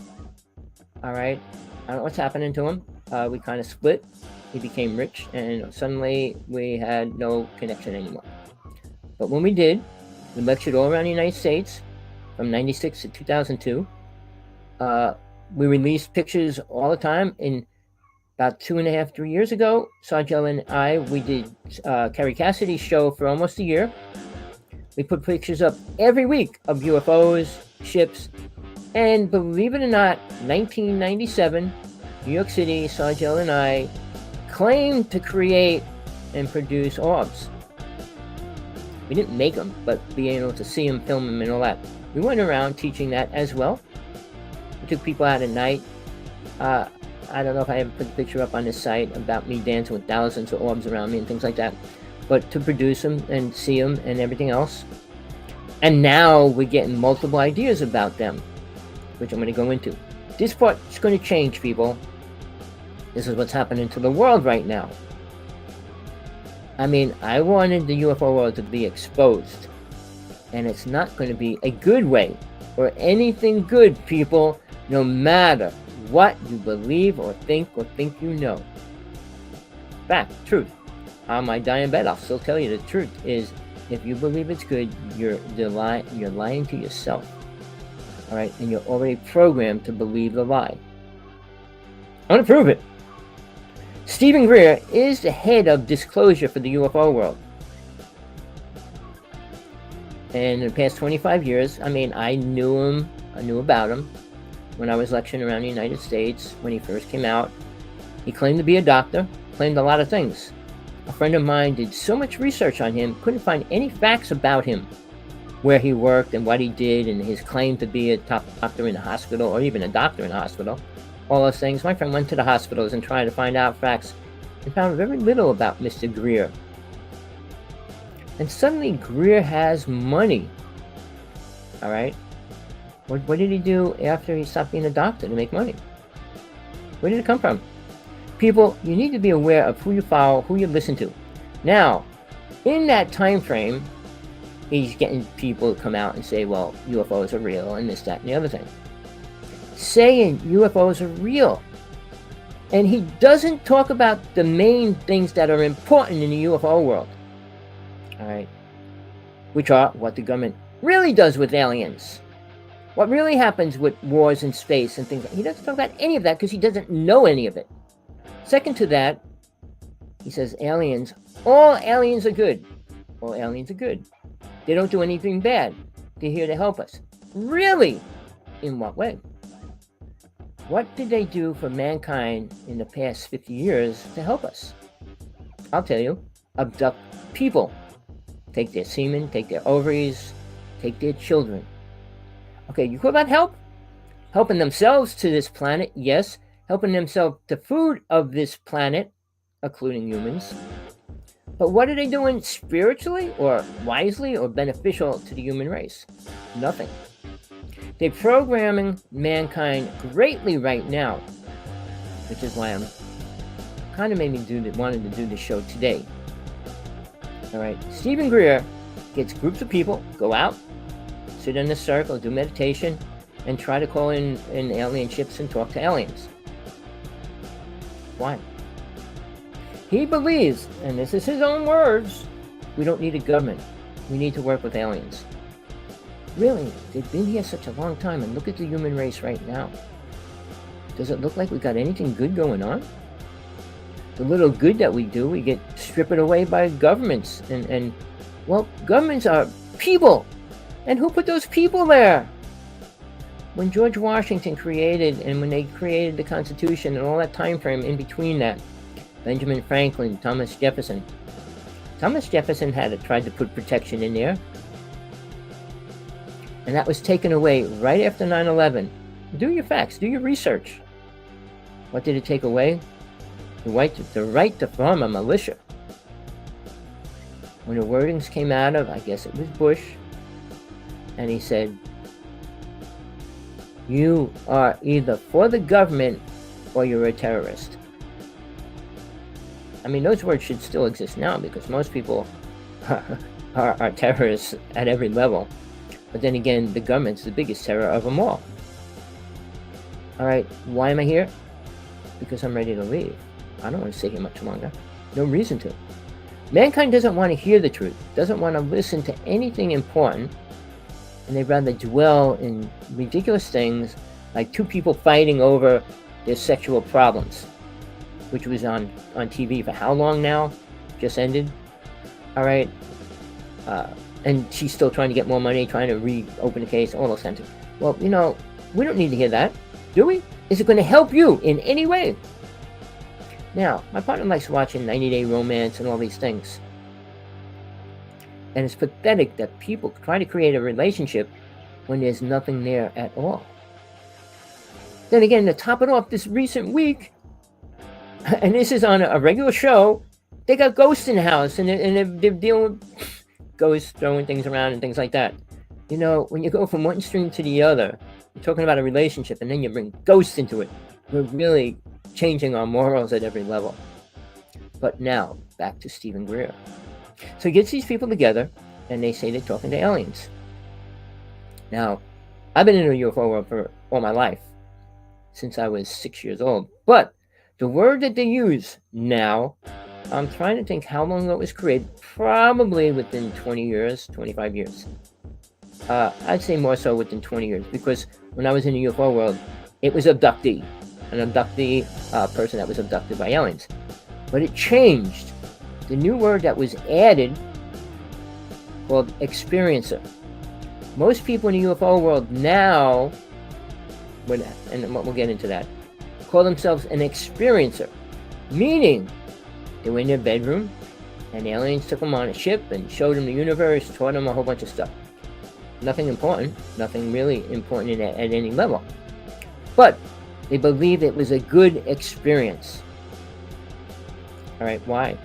Alright? I don't know what's happening to him. We kind of split. He became rich, and suddenly we had no connection anymore. But when we did, we lectured all around the United States from 96 to 2002. We released pictures all the time. In about 2.5, 3 years ago, Sergeant and I, we did Carrie Cassidy's show for almost a year. We put pictures up every week of UFOs, ships, and believe it or not, 1997, New York City, Sergeant and I claimed to create and produce orbs. We didn't make them, but being able to see them, film them, and all that. We went around teaching that as well. We took people out at night. I don't know if I ever put the picture up on this site about me dancing with thousands of orbs around me and things like that. But to produce them and see them and everything else. And now we're getting multiple ideas about them, which I'm going to go into. This part is going to change, people. This is what's happening to the world right now. I mean, I wanted the UFO world to be exposed. And it's not going to be a good way or anything good, people, no matter what you believe or think you know. Fact, truth. On my dying bed, I'll still tell you the truth is, if you believe it's good, you're lying to yourself. Alright? And you're already programmed to believe the lie. I want to prove it. Stephen Greer is the head of Disclosure for the UFO world. And in the past 25 years, I mean, I knew about him when I was lecturing around the United States when he first came out. He claimed to be a doctor, claimed a lot of things. A friend of mine did so much research on him, couldn't find any facts about him, where he worked and what he did, and his claim to be a top doctor in a hospital, or even a doctor in a hospital. All those things. My friend went to the hospitals and tried to find out facts and found very little about Mr. Greer. And suddenly Greer has money. Alright? What did he do after he stopped being a doctor to make money? Where did it come from? People, you need to be aware of who you follow, who you listen to. Now, in that time frame, he's getting people to come out and say, well, UFOs are real and this, that, and the other thing. Saying UFOs are real And he doesn't talk about the main things that are important in the UFO world. All right. Which are what the government really does with aliens. What really happens with wars in space and things like that. He doesn't talk about any of that because he doesn't know any of it. Second to that, he says aliens, all aliens are good. All aliens are good. They don't do anything bad. They're here to help us. Really? In what way? What did they do for mankind in the past 50 years to help us? I'll tell you, abduct people. Take their semen, take their ovaries, take their children. Okay, you talk about help? Helping themselves to this planet, yes. Helping themselves to food of this planet, including humans. But what are they doing spiritually or wisely or beneficial to the human race? Nothing. They're programming mankind greatly right now, which is why I'm kind of wanted to do this show today. All right, Stephen Greer gets groups of people, go out, sit in a circle, do meditation, and try to call in alien ships and talk to aliens. Why? He believes, and this is his own words, we don't need a government. We need to work with aliens. Really, they've been here such a long time, and look at the human race right now. Does it look like we got anything good going on? The little good that we do, we get stripped away by governments. And well, governments are people. And who put those people there? When George Washington created, and when they created the Constitution and all that time frame in between that, Benjamin Franklin, Thomas Jefferson. Thomas Jefferson tried to put protection in there. And that was taken away right after 9/11. Do your facts, do your research. What did it take away? The right to form a militia. When the wordings came out of, I guess it was Bush, and he said, you are either for the government or you're a terrorist. I mean, those words should still exist now because most people are terrorists at every level. But then again, the government's the biggest terror of them all. All right, why am I here? Because I'm ready to leave. I don't want to stay here much longer. No reason to. Mankind doesn't want to hear the truth, doesn't want to listen to anything important, and they'd rather dwell in ridiculous things like two people fighting over their sexual problems, which was on TV for how long now? Just ended. All right. And she's still trying to get more money, trying to reopen the case, all those kinds of. Well, we don't need to hear that, do we? Is it going to help you in any way? Now, my partner likes watching 90-Day Romance and all these things. And it's pathetic that people try to create a relationship when there's nothing there at all. Then again, to top it off, this recent week, and this is on a regular show, they got ghosts in the house, and they're dealing with ghosts throwing things around and things like that. When you go from one extreme to the other, you're talking about a relationship, and then you bring ghosts into it. We're really changing our morals at every level. But now, back to Stephen Greer. So he gets these people together, and they say they're talking to aliens. Now, I've been in the UFO world for all my life, since I was 6 years old. But the word that they use now, I'm trying to think how long ago it was created. Probably within 20 years, 25 years. I'd say more so within 20 years, because when I was in the UFO world, it was abductee. An abductee, person that was abducted by aliens. But it changed. The new word that was added, called experiencer. Most people in the UFO world now, and we'll get into that, call themselves an experiencer. Meaning, they were in their bedroom, and aliens took them on a ship and showed them the universe, taught them a whole bunch of stuff. Nothing important, nothing really important at any level. But they believed it was a good experience. All right, why?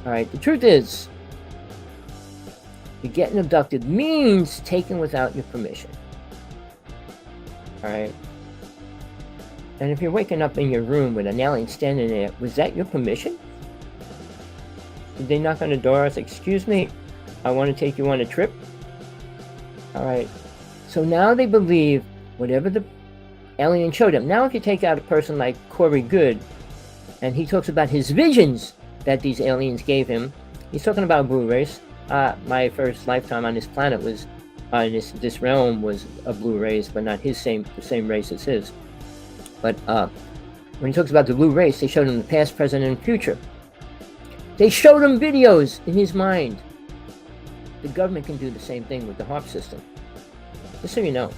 All right, the truth is, you're getting abducted means taken without your permission. All right? And if you're waking up in your room with an alien standing there, was that your permission? Did they knock on the door and say, excuse me, I want to take you on a trip? All right. So now they believe whatever the alien showed him. Now, if you take out a person like Corey Goode, and he talks about his visions that these aliens gave him, he's talking about a blue race. My first lifetime on this planet was, this realm was a blue race, but not the same race as his. But when he talks about the blue race, they showed him the past, present, and future. They showed him videos in his mind. The government can do the same thing with the HAARP system. Just so you know,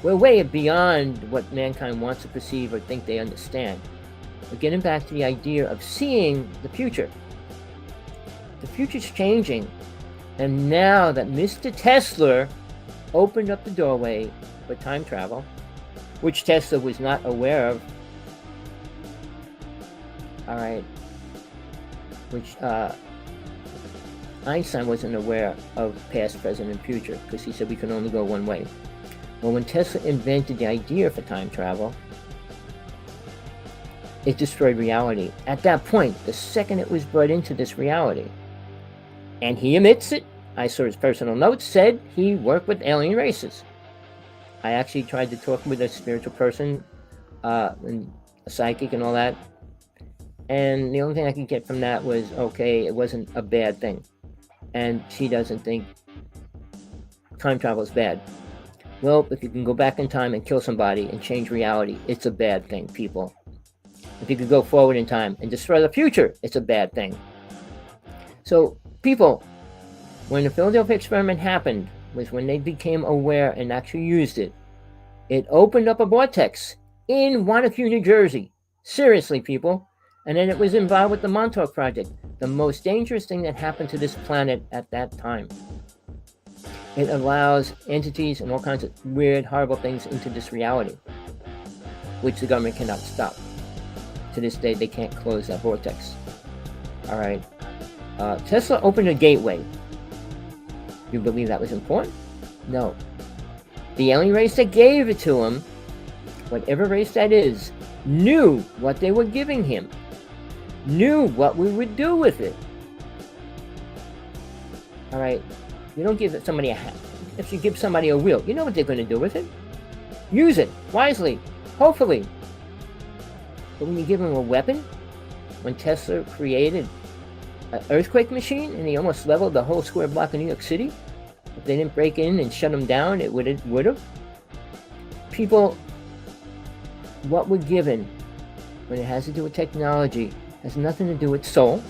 we're way beyond what mankind wants to perceive or think they understand. We're getting back to the idea of seeing the future. The future's changing. And now that Mr. Tesla opened up the doorway for time travel, which Tesla was not aware of, all right, which Einstein wasn't aware of past, present, and future, because he said we can only go one way. Well, when Tesla invented the idea for time travel, it destroyed reality. At that point, the second it was brought into this reality, and he admits it, I saw his personal notes, said he worked with alien races. I actually tried to talk with a spiritual person, and a psychic and all that, and the only thing I could get from that was, okay, it wasn't a bad thing. And she doesn't think time travel is bad. Well, if you can go back in time and kill somebody and change reality, it's a bad thing, people. If you could go forward in time and destroy the future, it's a bad thing. So, people, when the Philadelphia experiment happened, was when they became aware and actually used it. It opened up a vortex in Wanacue, New Jersey. Seriously, people. And then it was involved with the Montauk Project, the most dangerous thing that happened to this planet at that time. It allows entities and all kinds of weird, horrible things into this reality, which the government cannot stop. To this day, they can't close that vortex. All right. Tesla opened a gateway. You believe that was important? No. The alien race that gave it to him, whatever race that is, knew what they were giving him, knew what we would do with it. All right. You don't give somebody a hat. If you give somebody a wheel, you know what they're going to do with it. Use it wisely, hopefully. But when you give them a weapon, when Tesla created an earthquake machine and he almost leveled the whole square block of New York City, if they didn't break in and shut him down, it would have. People, what we're given when it has to do with technology has nothing to do with soul,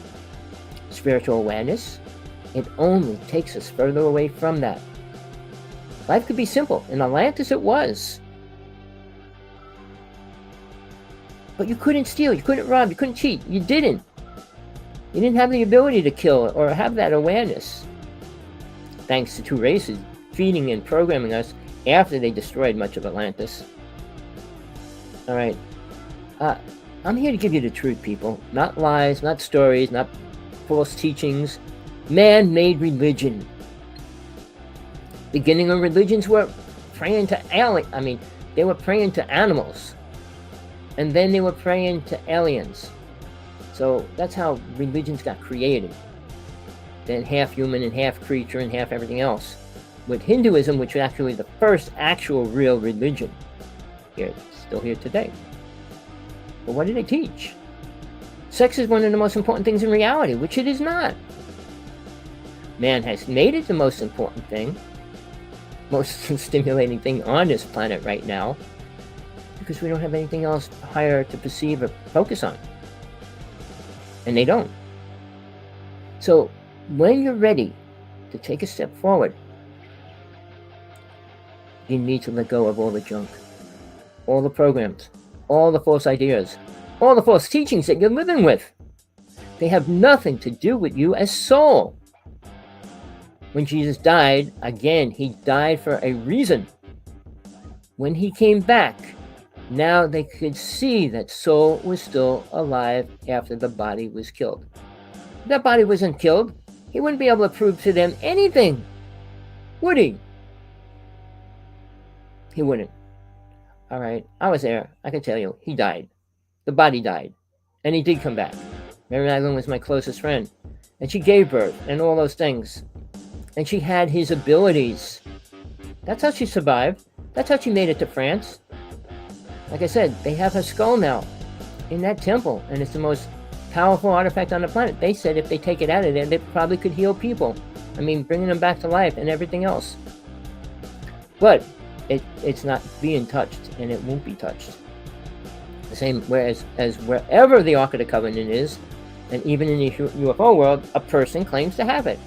spiritual awareness. It only takes us further away from that. Life could be simple. In Atlantis it was. But you couldn't steal, you couldn't rob, you couldn't cheat. You didn't. You didn't have the ability to kill or have that awareness. Thanks to two races feeding and programming us after they destroyed much of Atlantis. Alright. I'm here to give you the truth, people. Not lies, not stories, not false teachings. Man-made religion. Beginning of religions were praying to they were praying to animals. And then they were praying to aliens. So that's how religions got created. Then half human and half creature and half everything else. With Hinduism, which was actually the first actual real religion. Still here today. But what do they teach? Sex is one of the most important things in reality, which it is not. Man has made it the most important thing, most stimulating thing on this planet right now, because we don't have anything else higher to perceive or focus on. And they don't. So, when you're ready to take a step forward, you need to let go of all the junk, all the programs, all the false ideas, all the false teachings that you're living with. They have nothing to do with you as soul. When Jesus died, again, he died for a reason. When he came back, now they could see that soul was still alive after the body was killed. If that body wasn't killed, he wouldn't be able to prove to them anything, would he? He wouldn't. All right, I was there. I can tell you, he died. The body died. And he did come back. Mary Magdalene was my closest friend. And she gave birth and all those things. And she had his abilities. That's how she survived. That's how she made it to France. Like I said, they have her skull now in that temple, and it's the most powerful artifact on the planet. They said if they take it out of there, they probably could heal people. I mean, bringing them back to life and everything else. But it's not being touched, and it won't be touched. The same, whereas as wherever the Ark of the Covenant is, and even in the UFO world, a person claims to have it.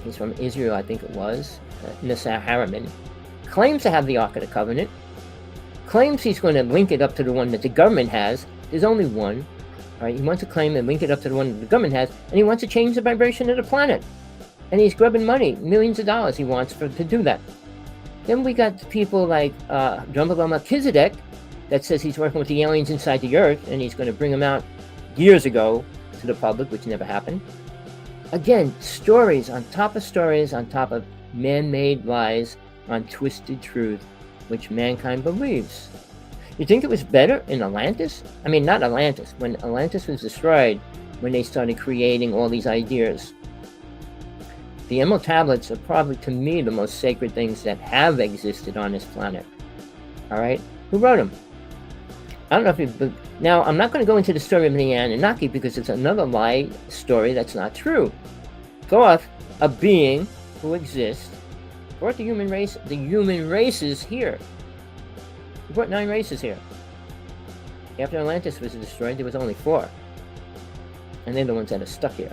He's from Israel, I think it was. Nasser Harriman claims to have the Ark of the Covenant. Claims he's going to link it up to the one that the government has. There's only one. All right, he wants to claim and link it up to the one that the government has, and he wants to change the vibration of the planet. And he's grubbing money, millions of dollars he wants to do that. Then we got people like Drumble Melchizedek that says he's working with the aliens inside the earth, and he's going to bring them out years ago to the public, which never happened. Again, stories on top of man-made lies on twisted truth, which mankind believes. You think it was better in Atlantis? I mean, not Atlantis. When Atlantis was destroyed, when they started creating all these ideas. The Emerald Tablets are probably, to me, the most sacred things that have existed on this planet. All right? Who wrote them? I don't know if you... Now, I'm not going to go into the story of the Anunnaki because it's another lie story that's not true. Thoth, a being who exists, brought the human races here. He brought 9 races here. After Atlantis was destroyed, there was only 4. And they're the ones that are stuck here.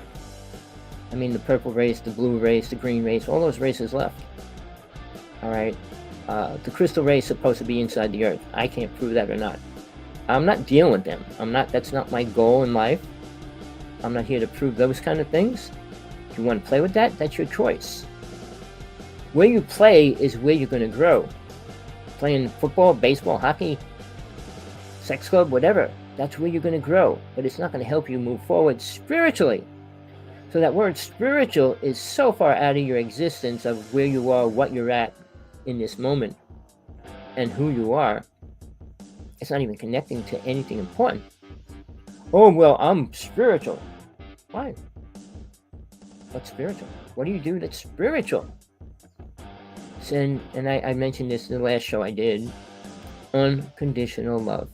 I mean, the purple race, the blue race, the green race, all those races left. Alright? The crystal race is supposed to be inside the earth. I can't prove that or not. I'm not dealing with them. That's not my goal in life. I'm not here to prove those kind of things. If you want to play with that, that's your choice. Where you play is where you're going to grow. Playing football, baseball, hockey, sex club, whatever. That's where you're going to grow. But it's not going to help you move forward spiritually. So that word spiritual is so far out of your existence of where you are, what you're at in this moment, and who you are. It's not even connecting to anything important. Oh, well, I'm spiritual. Why? What's spiritual? What do you do that's spiritual? And I mentioned this in the last show I did. Unconditional love.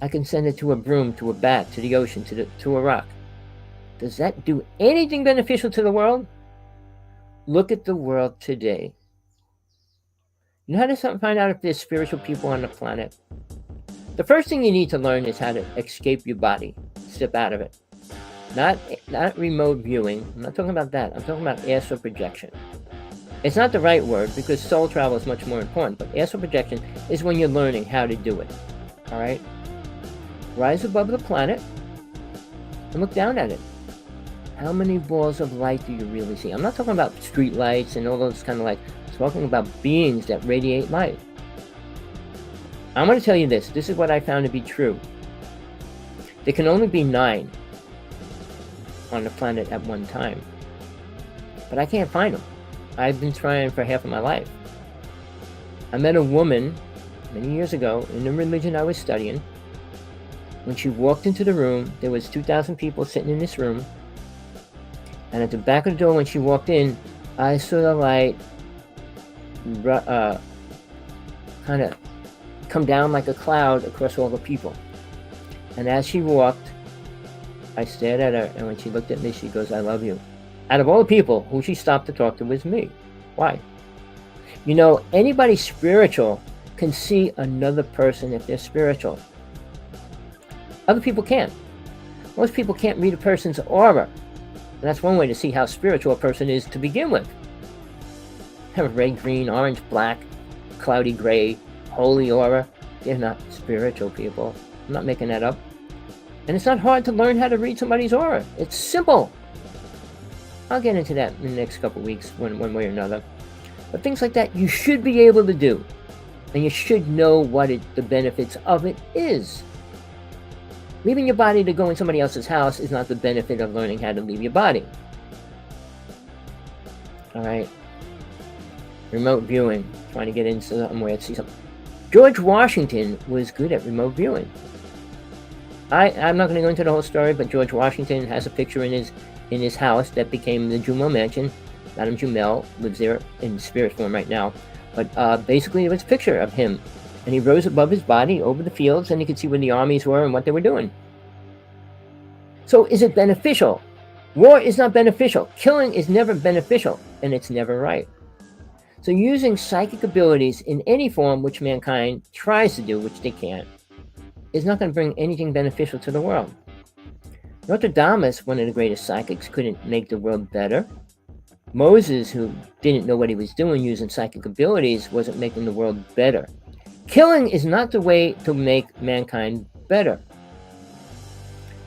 I can send it to a broom, to a bat, to the ocean, to a rock. Does that do anything beneficial to the world? Look at the world today. You know how to find out if there's spiritual people on the planet? The first thing you need to learn is how to escape your body. Step out of it. Not remote viewing. I'm not talking about that. I'm talking about astral projection. It's not the right word because soul travel is much more important. But astral projection is when you're learning how to do it. Alright? Rise above the planet and look down at it. How many balls of light do you really see? I'm not talking about street lights and all those kind of lights. I'm talking about beings that radiate light. I'm going to tell you this. This is what I found to be true. There can only be 9 on the planet at one time. But I can't find them. I've been trying for half of my life. I met a woman many years ago in the religion I was studying. When she walked into the room, there was 2,000 people sitting in this room. And at the back of the door when she walked in, I saw the light kind of come down like a cloud across all the people. And as she walked, I stared at her, and when she looked at me, she goes, "I love you." Out of all the people, who she stopped to talk to was me. Why? You know, anybody spiritual can see another person if they're spiritual. Other people can't. Most people can't read a person's aura. And that's one way to see how spiritual a person is to begin with. Have red, green, orange, black, cloudy gray, holy aura. They're not spiritual people. I'm not making that up. And it's not hard to learn how to read somebody's aura. It's simple. I'll get into that in the next couple of weeks, one way or another. But things like that you should be able to do. And you should know what the benefits of it is. Leaving your body to go in somebody else's house is not the benefit of learning how to leave your body. Alright. Remote viewing. Trying to get into somewhere to see something. George Washington was good at remote viewing. I'm not going to go into the whole story, but George Washington has a picture in his house that became the Jumeau Mansion. Madame Jumel lives there in spirit form right now. But basically, it was a picture of him. And he rose above his body over the fields, and he could see where the armies were and what they were doing. So is it beneficial? War is not beneficial. Killing is never beneficial, and it's never right. So using psychic abilities in any form which mankind tries to do, which they can't, is not going to bring anything beneficial to the world. Nostradamus, one of the greatest psychics, couldn't make the world better. Moses, who didn't know what he was doing using psychic abilities, wasn't making the world better. Killing is not the way to make mankind better.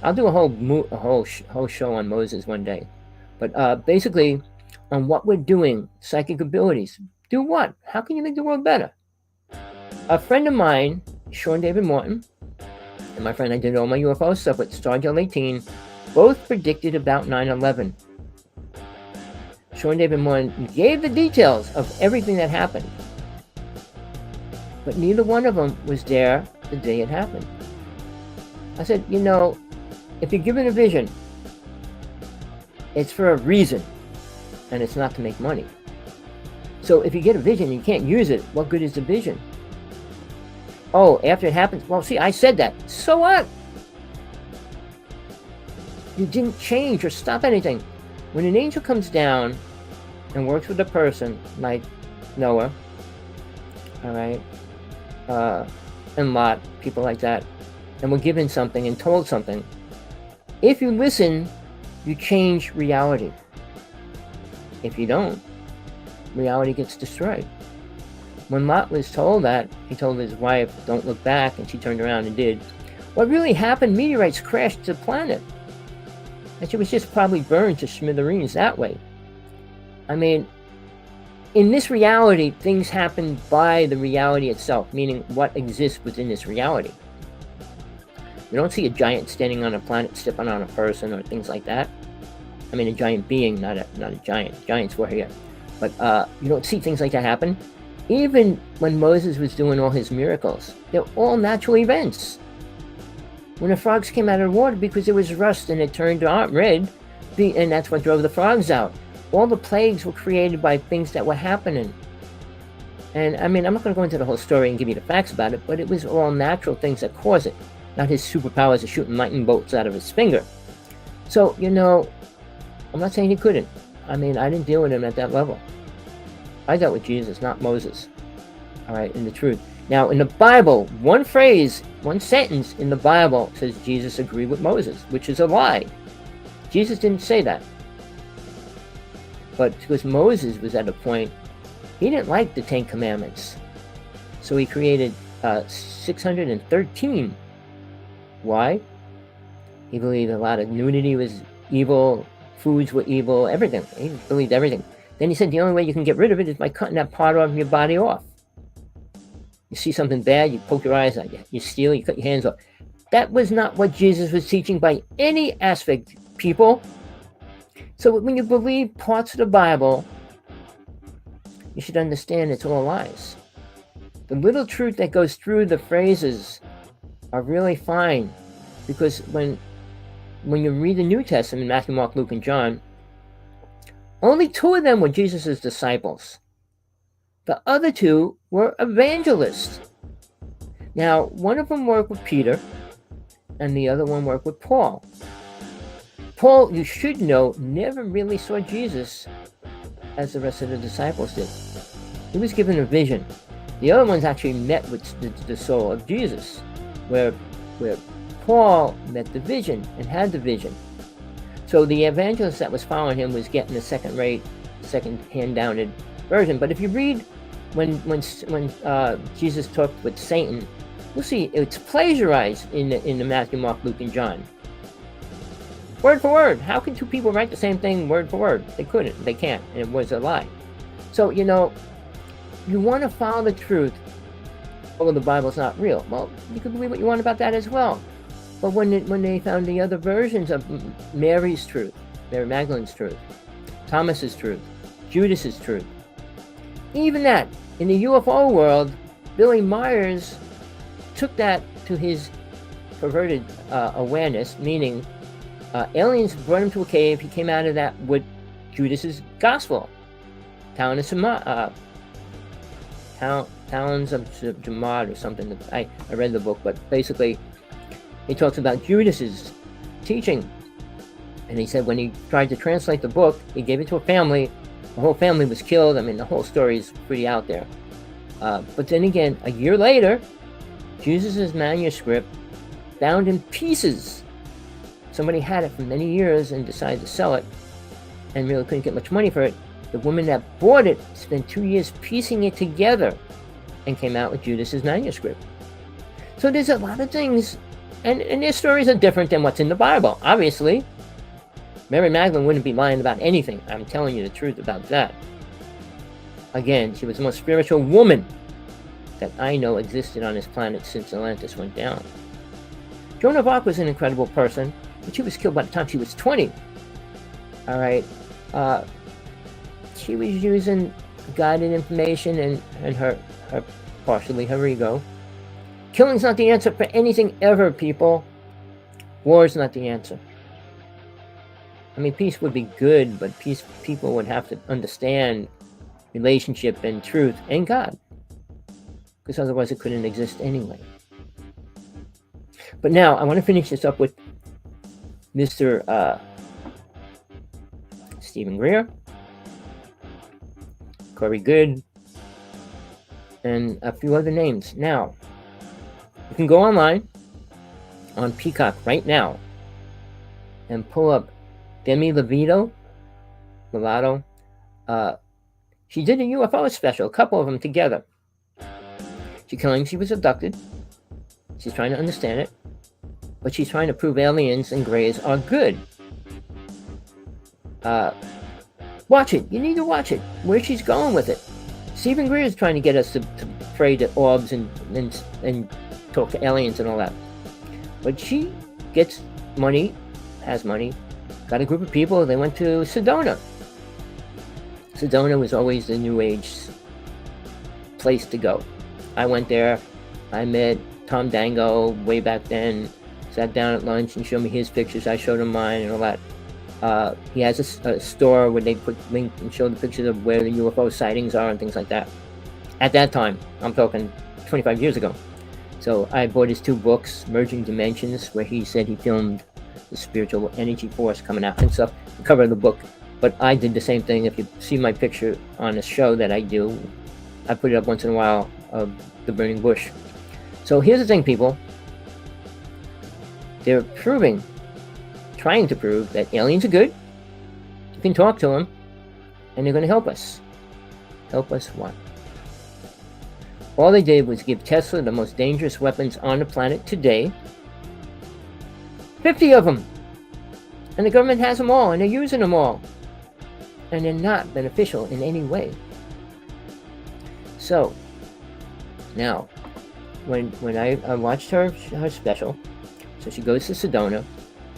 I'll do a whole show on Moses one day. But basically, on what we're doing, psychic abilities. Do what? How can you make the world better? A friend of mine, Sean David Morton, and my friend I did all my UFO stuff with, Stargell 18, both predicted about 9/11. Sean David Morton gave the details of everything that happened. But neither one of them was there the day it happened. I said, if you're given a vision, it's for a reason, and it's not to make money. So if you get a vision and you can't use it, what good is the vision? Oh, after it happens, well, see, I said that. So what? You didn't change or stop anything. When an angel comes down and works with a person like Noah, all right, and Lot, people like that, and were given something and told something, if you listen, you change reality. If you don't, reality gets destroyed. When Lot was told that, he told his wife, don't look back, and she turned around and did. What really happened, meteorites crashed the planet. And she was just probably burned to smithereens that way. I mean, in this reality, things happen by the reality itself, meaning what exists within this reality. You don't see a giant standing on a planet stepping on a person or things like that. I mean, a giant being, not a giant. Giants were here. But you don't see things like that happen. Even when Moses was doing all his miracles, they're all natural events. When the frogs came out of the water because there was rust and it turned red, and that's what drove the frogs out. All the plagues were created by things that were happening. And I mean, I'm not going to go into the whole story and give you the facts about it, but it was all natural things that caused it, not his superpowers of shooting lightning bolts out of his finger. So, I'm not saying he couldn't. I mean, I didn't deal with him at that level. I dealt with Jesus, not Moses. All right, in the truth. Now, in the Bible, one phrase, one sentence in the Bible says Jesus agreed with Moses, which is a lie. Jesus didn't say that. But because Moses was at a point, he didn't like the 10 Commandments. So he created 613. Why? He believed a lot of nudity was evil, foods were evil, everything. He believed everything. Then he said the only way you can get rid of it is by cutting that part of your body off. You see something bad, you poke your eyes out. You steal, you cut your hands off. That was not what Jesus was teaching by any aspect, people. So when you believe parts of the Bible, you should understand it's all lies. The little truth that goes through the phrases are really fine, because when you read the New Testament, Matthew, Mark, Luke, and John, only 2 of them were Jesus' disciples. The other 2 were evangelists. Now, one of them worked with Peter, and the other one worked with Paul. Paul, you should know, never really saw Jesus as the rest of the disciples did. He was given a vision. The other ones actually met with the soul of Jesus, where Paul met the vision and had the vision. So the evangelist that was following him was getting a second-rate, second-hand-downed version. But if you read when Jesus talked with Satan, you'll see it's plagiarized in the Matthew, Mark, Luke, and John. Word for word. How can 2 people write the same thing word for word? They couldn't. They can't. And it was a lie. So, you want to follow the truth. Oh, the Bible's not real. Well, you can believe what you want about that as well. But when they found the other versions of Mary's truth, Mary Magdalene's truth, Thomas's truth, Judas's truth, even that, in the UFO world, Billy Myers took that to his perverted awareness, meaning aliens brought him to a cave. He came out of that with Judas's gospel. Talons of Jamad or something. I read the book, but basically he talks about Judas's teaching. And he said when he tried to translate the book, he gave it to a family. The whole family was killed. I mean, the whole story is pretty out there. But then again, a year later, Jesus' manuscript, bound in pieces. Somebody had it for many years and decided to sell it and really couldn't get much money for it. The woman that bought it spent 2 years piecing it together and came out with Judas's manuscript. So there's a lot of things, and their stories are different than what's in the Bible, obviously. Mary Magdalene wouldn't be lying about anything. I'm telling you the truth about that. Again, she was the most spiritual woman that I know existed on this planet since Atlantis went down. Joan of Arc was an incredible person, but she was killed by the time she was 20. All right. She was using guided information and her partially her ego. Killing's not the answer for anything ever, people. War's not the answer. I mean, peace would be good, but people would have to understand relationship and truth and God, because otherwise it couldn't exist anyway. But now I want to finish this up with Mr. Stephen Greer, Corey Good, and a few other names. Now, you can go online on Peacock right now and pull up Demi Lovato. She did a UFO special, a couple of them together. She claims she was abducted. She's trying to understand it. But she's trying to prove aliens and grays are good. Watch it. You need to watch it. Where she's going with it. Stephen Greer is trying to get us to pray to orbs and talk to aliens and all that. But she gets money, has money, got a group of people. They went to Sedona. Sedona was always the New Age place to go. I went there. I met Tom Dango way back then. Sat down at lunch and showed me his pictures. I showed him mine and all that. He has a store where they put link and show the pictures of where the UFO sightings are and things like that. At that time, I'm talking 25 years ago. So I bought his 2 books, Merging Dimensions, where he said he filmed the spiritual energy force coming out and stuff, the cover of the book. But I did the same thing. If you see my picture on a show that I do, I put it up once in a while of the burning bush. So here's the thing, people. They're trying to prove that aliens are good. You can talk to them, and they're going to help us. Help us what? All they did was give Tesla the most dangerous weapons on the planet today. 50 of them. And the government has them all, and they're using them all. And they're not beneficial in any way. So, now, when I watched her special, so she goes to Sedona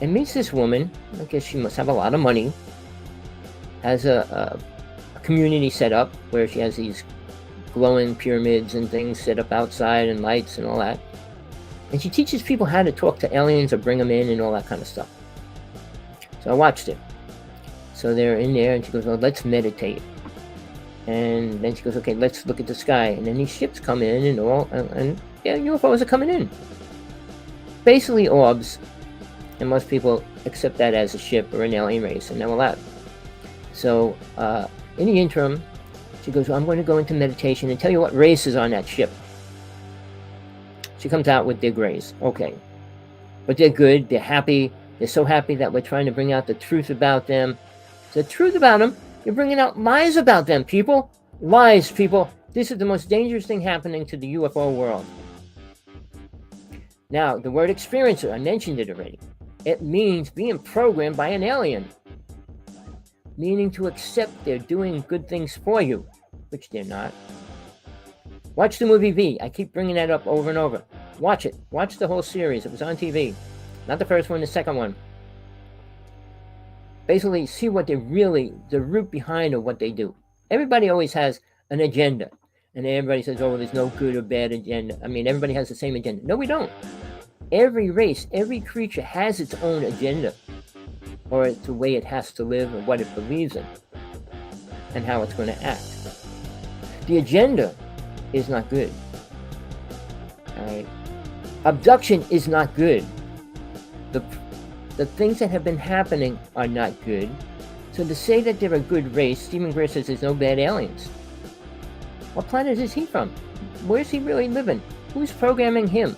and meets this woman. I guess she must have a lot of money. Has a community set up where she has these glowing pyramids and things set up outside and lights and all that. And she teaches people how to talk to aliens or bring them in and all that kind of stuff. So I watched it. So they're in there and she goes, well, let's meditate. And then she goes, okay, let's look at the sky. And then these ships come in and UFOs are coming in. Basically orbs. And most people accept that as a ship or an alien race, and they're allowed. So in the interim, she goes, well, I'm going to go into meditation and tell you what race is on that ship. She comes out with their grays. Okay. But they're good. They're happy. They're so happy that we're trying to bring out the truth about them. The truth about them, you're bringing out lies about them, people. Lies, people. This is the most dangerous thing happening to the UFO world. Now, the word experiencer, I mentioned it already. It means being programmed by an alien. Meaning to accept they're doing good things for you, which they're not. Watch the movie V. I keep bringing that up over and over. Watch it. Watch the whole series. It was on TV. Not the first one, the second one. Basically, see what they're really, the root behind of what they do. Everybody always has an agenda. And everybody says, oh, there's no good or bad agenda. I mean, everybody has the same agenda. No, we don't. Every race, every creature has its own agenda. Or it's the way it has to live or what it believes in. and how it's going to act. The agenda is not good. All right. Abduction is not good. The things that have been happening are not good. So to say that they're a good race, Stephen Greer says there's no bad aliens. What planet is he from? Where's he really living? Who's programming him?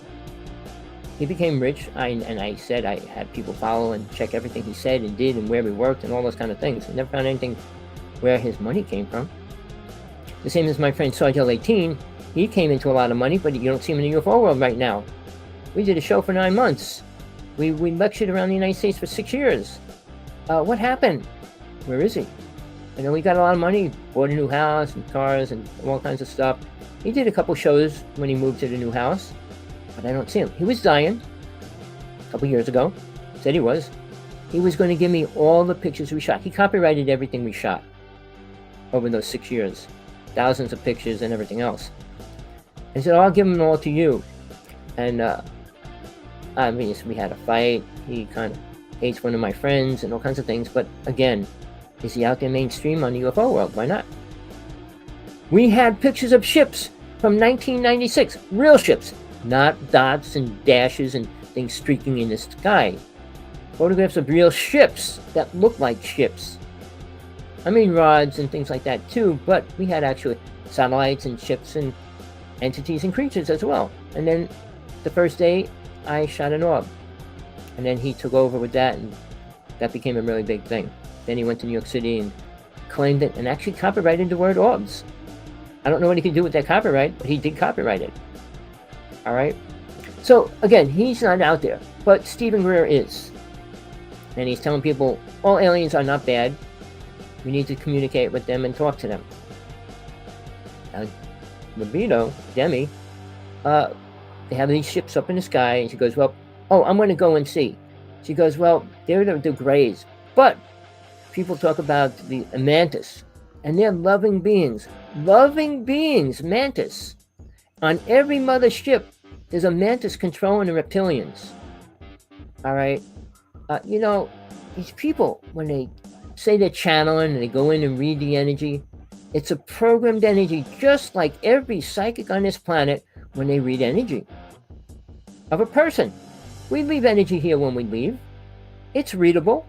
He became rich, and I said I had people follow and check everything he said and did and where he worked and all those kind of things. I never found anything where his money came from. The same as my friend Sergeant 18. He came into a lot of money, but you don't see him in the UFO world right now. We did a show for 9 months. We lectured around the United States for 6 years. What happened? Where is he? I know he got a lot of money, bought a new house and cars and all kinds of stuff. He did a couple shows when he moved to the new house, but I don't see him. He was dying a couple years ago. Said he was. He was going to give me all the pictures we shot. He copyrighted everything we shot over those 6 years. Thousands of pictures and everything else. He said, I'll give them all to you. And, I mean, we had a fight. He kind of hates one of my friends and all kinds of things. But, again, is he out there mainstream on the UFO world? Why not? We had pictures of ships from 1996. Real ships. Not dots and dashes and things streaking in the sky. Photographs of real ships that look like ships. I mean, rods and things like that, too. But we had actually satellites and ships and entities and creatures as well. And then the first day I shot an orb, and then he took over with that, and that became a really big thing. Then he went to New York City and claimed it and actually copyrighted the word orbs. I don't know what he could do with that copyright, but he did copyright it. All right. So again, he's not out there, but Stephen Greer is, and he's telling people all aliens are not bad. We need to communicate with them and talk to them. Now, Libido, Demi, they have these ships up in the sky, and she goes, well, I'm going to go and see. She goes, well, they're the Greys, but people talk about the mantis, and they're loving beings, mantis. On every mother ship, there's a mantis controlling the reptilians. All right, these people, when they say they're channeling and they go in and read the energy, it's a programmed energy, just like every psychic on this planet when they read energy of a person. We leave energy here when we leave. It's readable.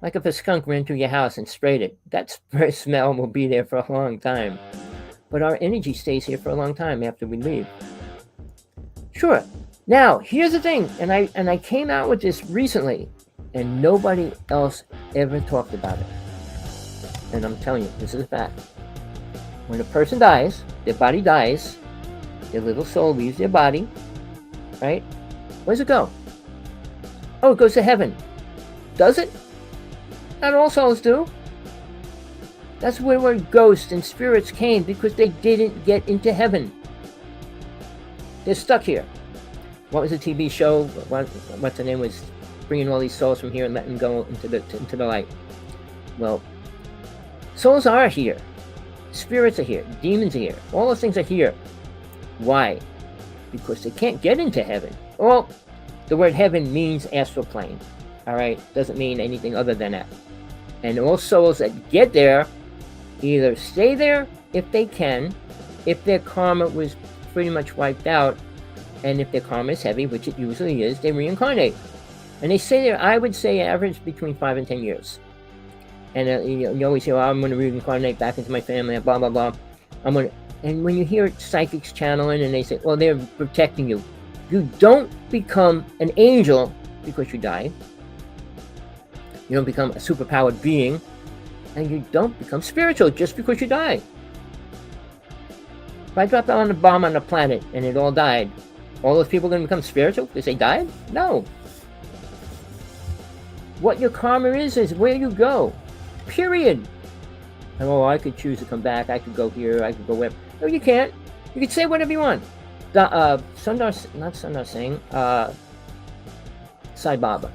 Like if a skunk ran through your house and sprayed it, that smell will be there for a long time. But our energy stays here for a long time after we leave. Sure. Now, here's the thing, and I came out with this recently, and nobody else ever talked about it. And I'm telling you, this is a fact. When a person dies, their body dies, their little soul leaves their body, right? Where does it go? Oh, it goes to heaven. Does it? Not all souls do. That's where ghosts and spirits came, because they didn't get into heaven. They're stuck here. What was the TV show? What's the name? Was bringing all these souls from here and letting them go into the light. Well, souls are here. Spirits are here. Demons are here. All those things are here. Why? Because they can't get into heaven. Well, the word heaven means astral plane. All right? Doesn't mean anything other than that. And all souls that get there either stay there if they can, if their karma was pretty much wiped out, and if their karma is heavy, which it usually is, they reincarnate. And they stay there, I would say, average between 5 and 10 years. And you always hear, I'm going to reincarnate back into my family, blah, blah, blah. And when you hear psychics channeling and they say, well, they're protecting you. You don't become an angel because you die. You don't become a superpowered being. And you don't become spiritual just because you die. If I dropped on a bomb on the planet and it all died, all those people are going to become spiritual because they died? No. What your karma is where you go. Period. And I could choose to come back. I could go here. I could go where. No, you can't. You can say whatever you want. Sundar Singh, Sai Baba.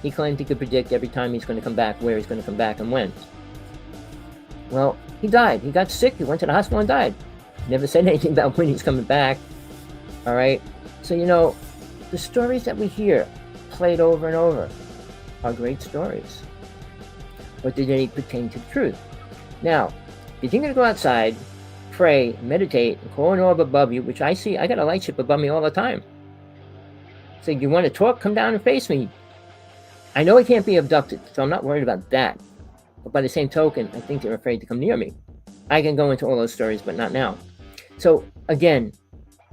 He claimed he could predict every time he's going to come back, where he's going to come back, and when. Well, he died. He got sick. He went to the hospital and died. Never said anything about when he's coming back. All right? So, the stories that we hear played over and over are great stories. or do they pertain to the truth? Now, if you're going to go outside, pray, meditate, and call an orb above you, which I see, I got a light ship above me all the time. So you want to talk, come down and face me. I know I can't be abducted, so I'm not worried about that. But by the same token, I think they're afraid to come near me. I can go into all those stories, but not now. So again,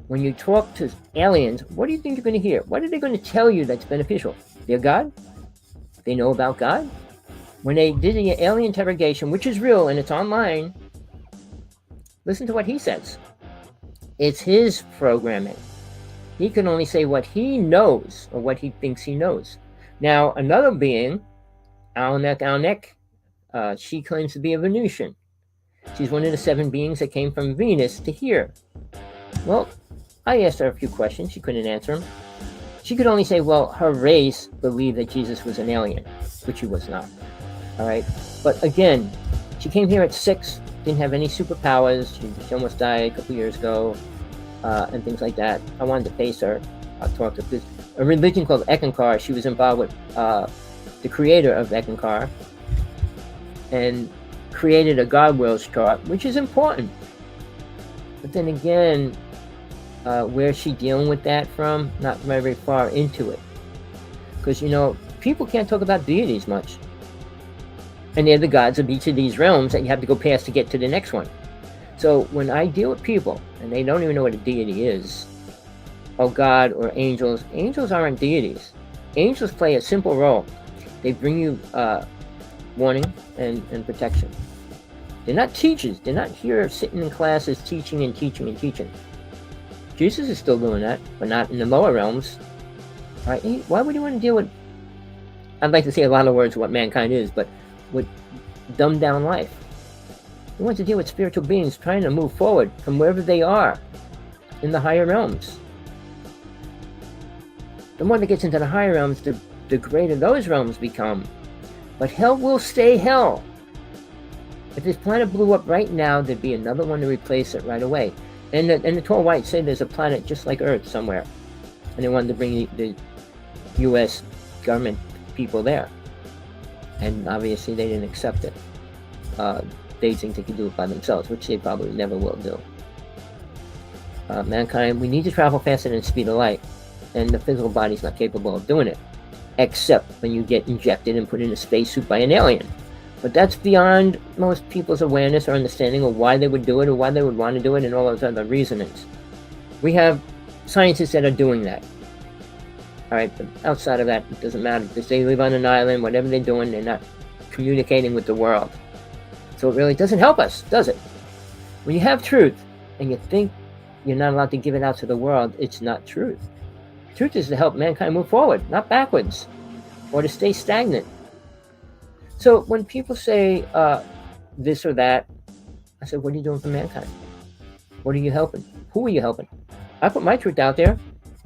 when you talk to aliens, what do you think you're going to hear? What are they going to tell you that's beneficial? They're God? They know about God? When they did the alien interrogation, which is real and it's online, listen to what he says. It's his programming. He can only say what he knows or what he thinks he knows. Now, another being, Alnek, she claims to be a Venusian. She's one of the 7 beings that came from Venus to here. Well, I asked her a few questions. She couldn't answer them. She could only say, well, her race believed that Jesus was an alien, which he was not. All right. But again, she came here at 6, didn't have any superpowers. She almost died a couple years ago, and things like that. I wanted to face her. I'll talk to this. A religion called Ekankar. She was involved with the creator of Ekankar and created a God Worlds chart, which is important. But then again, where's she dealing with that from? Not very far into it. Because, people can't talk about deities much. And they're the gods of each of these realms that you have to go past to get to the next one. So when I deal with people, and they don't even know what a deity is, or God or angels aren't deities. Angels play a simple role. They bring you warning and protection. They're not teachers. They're not here sitting in classes teaching and teaching and teaching. Jesus is still doing that, but not in the lower realms. Right? Why would you want to deal with, I'd like to say a lot of words of what mankind is, but with dumbed down life. He wants to deal with spiritual beings trying to move forward from wherever they are in the higher realms. The more that gets into the higher realms, the greater those realms become. But hell will stay hell. If this planet blew up right now, there'd be another one to replace it right away. And the tall whites say there's a planet just like Earth somewhere. And they wanted to bring the U.S. government people there. And obviously they didn't accept it. They think they can do it by themselves, which they probably never will do. Mankind, we need to travel faster than the speed of light. And the physical body's not capable of doing it. Except when you get injected and put in a spacesuit by an alien. But that's beyond most people's awareness or understanding of why they would do it or why they would want to do it and all those other reasonings. We have scientists that are doing that. Alright, but outside of that, it doesn't matter because they live on an island, whatever they're doing, they're not communicating with the world. So it really doesn't help us, does it? When you have truth and you think you're not allowed to give it out to the world, it's not truth. Truth is to help mankind move forward, not backwards, or to stay stagnant. So when people say this or that, I said, what are you doing for mankind? What are you helping? Who are you helping? I put my truth out there,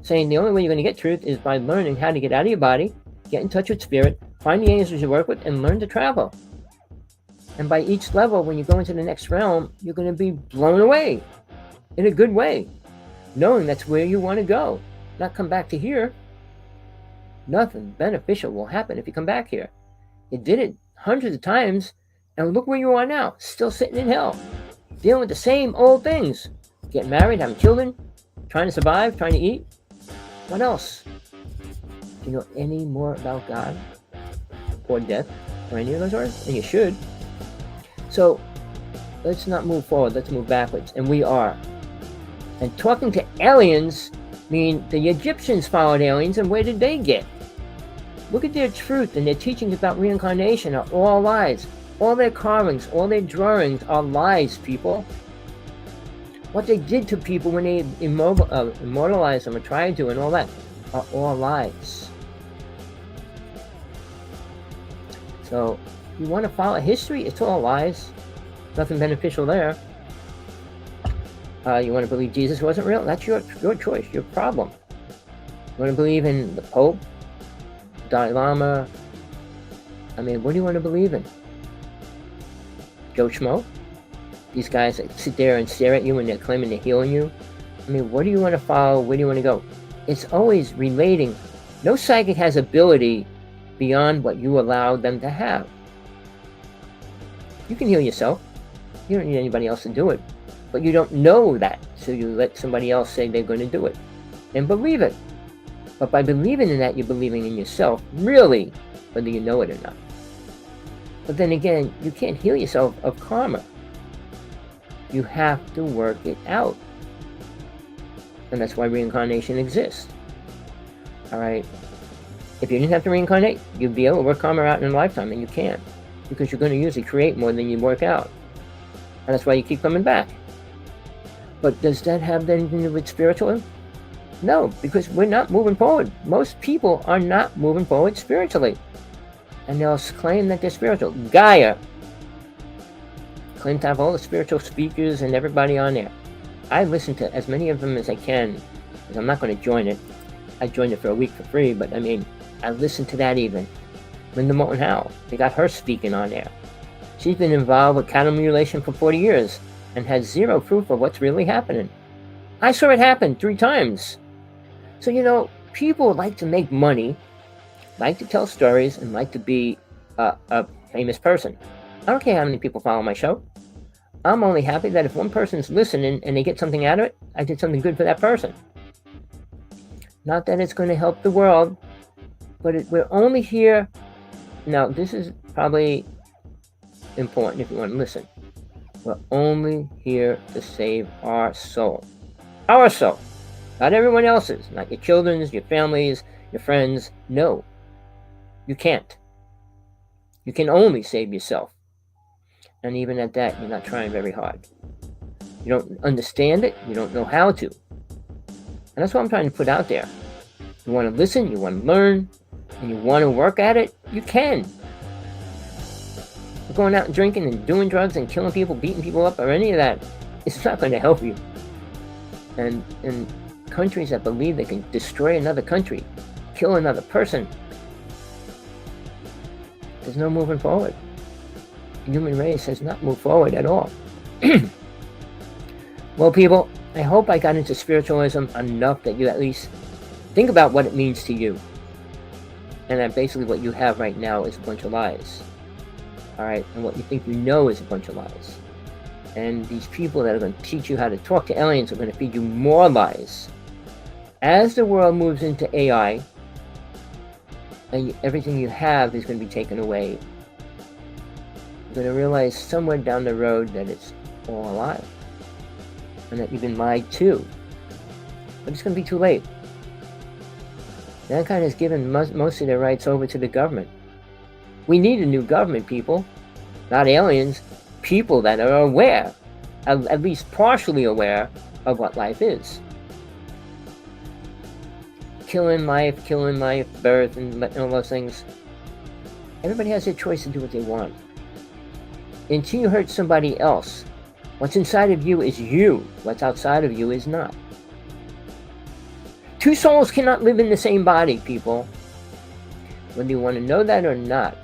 saying the only way you're going to get truth is by learning how to get out of your body, get in touch with spirit, find the angels you work with, and learn to travel. And by each level, when you go into the next realm, you're going to be blown away in a good way, knowing that's where you want to go. Not come back to here. Nothing beneficial will happen if you come back here. You did it hundreds of times, and look where you are now, still sitting in hell, dealing with the same old things. Getting married, having children, trying to survive, trying to eat. What else? Do you know any more about God or death or any of those words? And you should. So let's not move forward, let's move backwards. And we are. And talking to aliens mean the Egyptians followed aliens, and where did they get? Look at their truth, and their teachings about reincarnation are all lies. All their carvings, all their drawings are lies, people. What they did to people when they immortalized them or tried to and all that are all lies. So, you want to follow history? It's all lies. Nothing beneficial there. You want to believe Jesus wasn't real? That's your choice, your problem. You want to believe in the Pope, Dalai Lama? I mean, what do you want to believe in? Joe Schmo? These guys that sit there and stare at you when they're claiming they're healing you? I mean, what do you want to follow? Where do you want to go? It's always relating. No psychic has ability beyond what you allow them to have. You can heal yourself. You don't need anybody else to do it. But you don't know that, so you let somebody else say they're going to do it. And believe it. But by believing in that, you're believing in yourself, really, whether you know it or not. But then again, you can't heal yourself of karma. You have to work it out. And that's why reincarnation exists. Alright? If you didn't have to reincarnate, you'd be able to work karma out in a lifetime, and you can't. Because you're going to usually create more than you work out. And that's why you keep coming back. But does that have anything to do with spiritualism? No, because we're not moving forward. Most people are not moving forward spiritually. And they'll claim that they're spiritual. Gaia claims to have all the spiritual speakers and everybody on there. I listen to as many of them as I can, because I'm not going to join it. I joined it for a week for free, but I mean, I listen to that even. Linda Moulton Howe, they got her speaking on there. She's been involved with cattle mutilation for 40 years and has zero proof of what's really happening. I saw it happen 3 times. So, you know, people like to make money, like to tell stories, and like to be a famous person. I don't care how many people follow my show. I'm only happy that if one person's listening and they get something out of it, I did something good for that person. Not that it's going to help the world, but we're only here. Now, this is probably important if you want to listen. We're only here to save our soul. Our soul. Not everyone else's. Not your children's, your families, your friends. No. You can't. You can only save yourself. And even at that, you're not trying very hard. You don't understand it. You don't know how to. And that's what I'm trying to put out there. You want to listen, you want to learn, and you want to work at it, you can. But going out and drinking and doing drugs and killing people, beating people up, or any of that, it's not going to help you. And countries that believe they can destroy another country, kill another person, there's no moving forward. The human race has not moved forward at all. Well, people, I hope I got into spiritualism enough that you at least think about what it means to you. And that basically what you have right now is a bunch of lies. Alright? And what you think you know is a bunch of lies. And these people that are going to teach you how to talk to aliens are going to feed you more lies. As the world moves into AI, and everything you have is going to be taken away, you're going to realize somewhere down the road that it's all a lie. And that you've been lied to. But it's going to be too late. Mankind has given most of their rights over to the government. We need a new government, people. Not aliens. People that are aware, at least partially aware, of what life is. Killing life, birth, and all those things. Everybody has their choice to do what they want. Until you hurt somebody else, what's inside of you is you. What's outside of you is not. 2 souls cannot live in the same body, people. Whether you want to know that or not.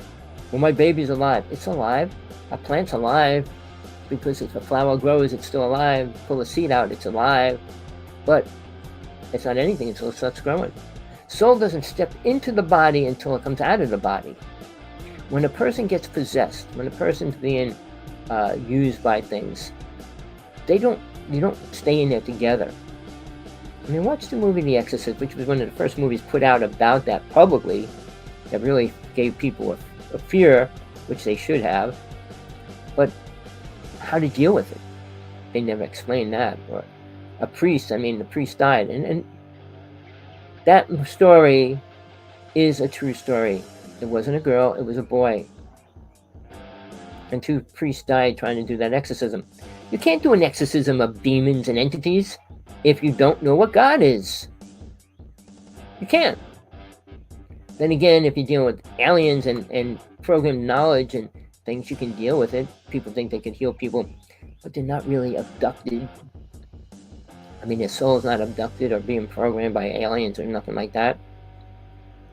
Well, my baby's alive. It's alive. A plant's alive. Because if a flower grows, it's still alive. Pull a seed out, it's alive. But it's not anything until it starts growing. Soul doesn't step into the body until it comes out of the body. When a person gets possessed, when a person's being used by things, you don't stay in there together. I mean, watch the movie The Exorcist, which was one of the first movies put out about that publicly, that really gave people a fear, which they should have, but how to deal with it. They never explained that. Or the priest died, and that story is a true story. It wasn't a girl, it was a boy. And 2 priests died trying to do that exorcism. You can't do an exorcism of demons and entities if you don't know what God is. You can't. Then again, if you're dealing with aliens and programmed knowledge and things, you can deal with it. People think they can heal people, but they're not really abducted. I mean, their soul's not abducted or being programmed by aliens or nothing like that.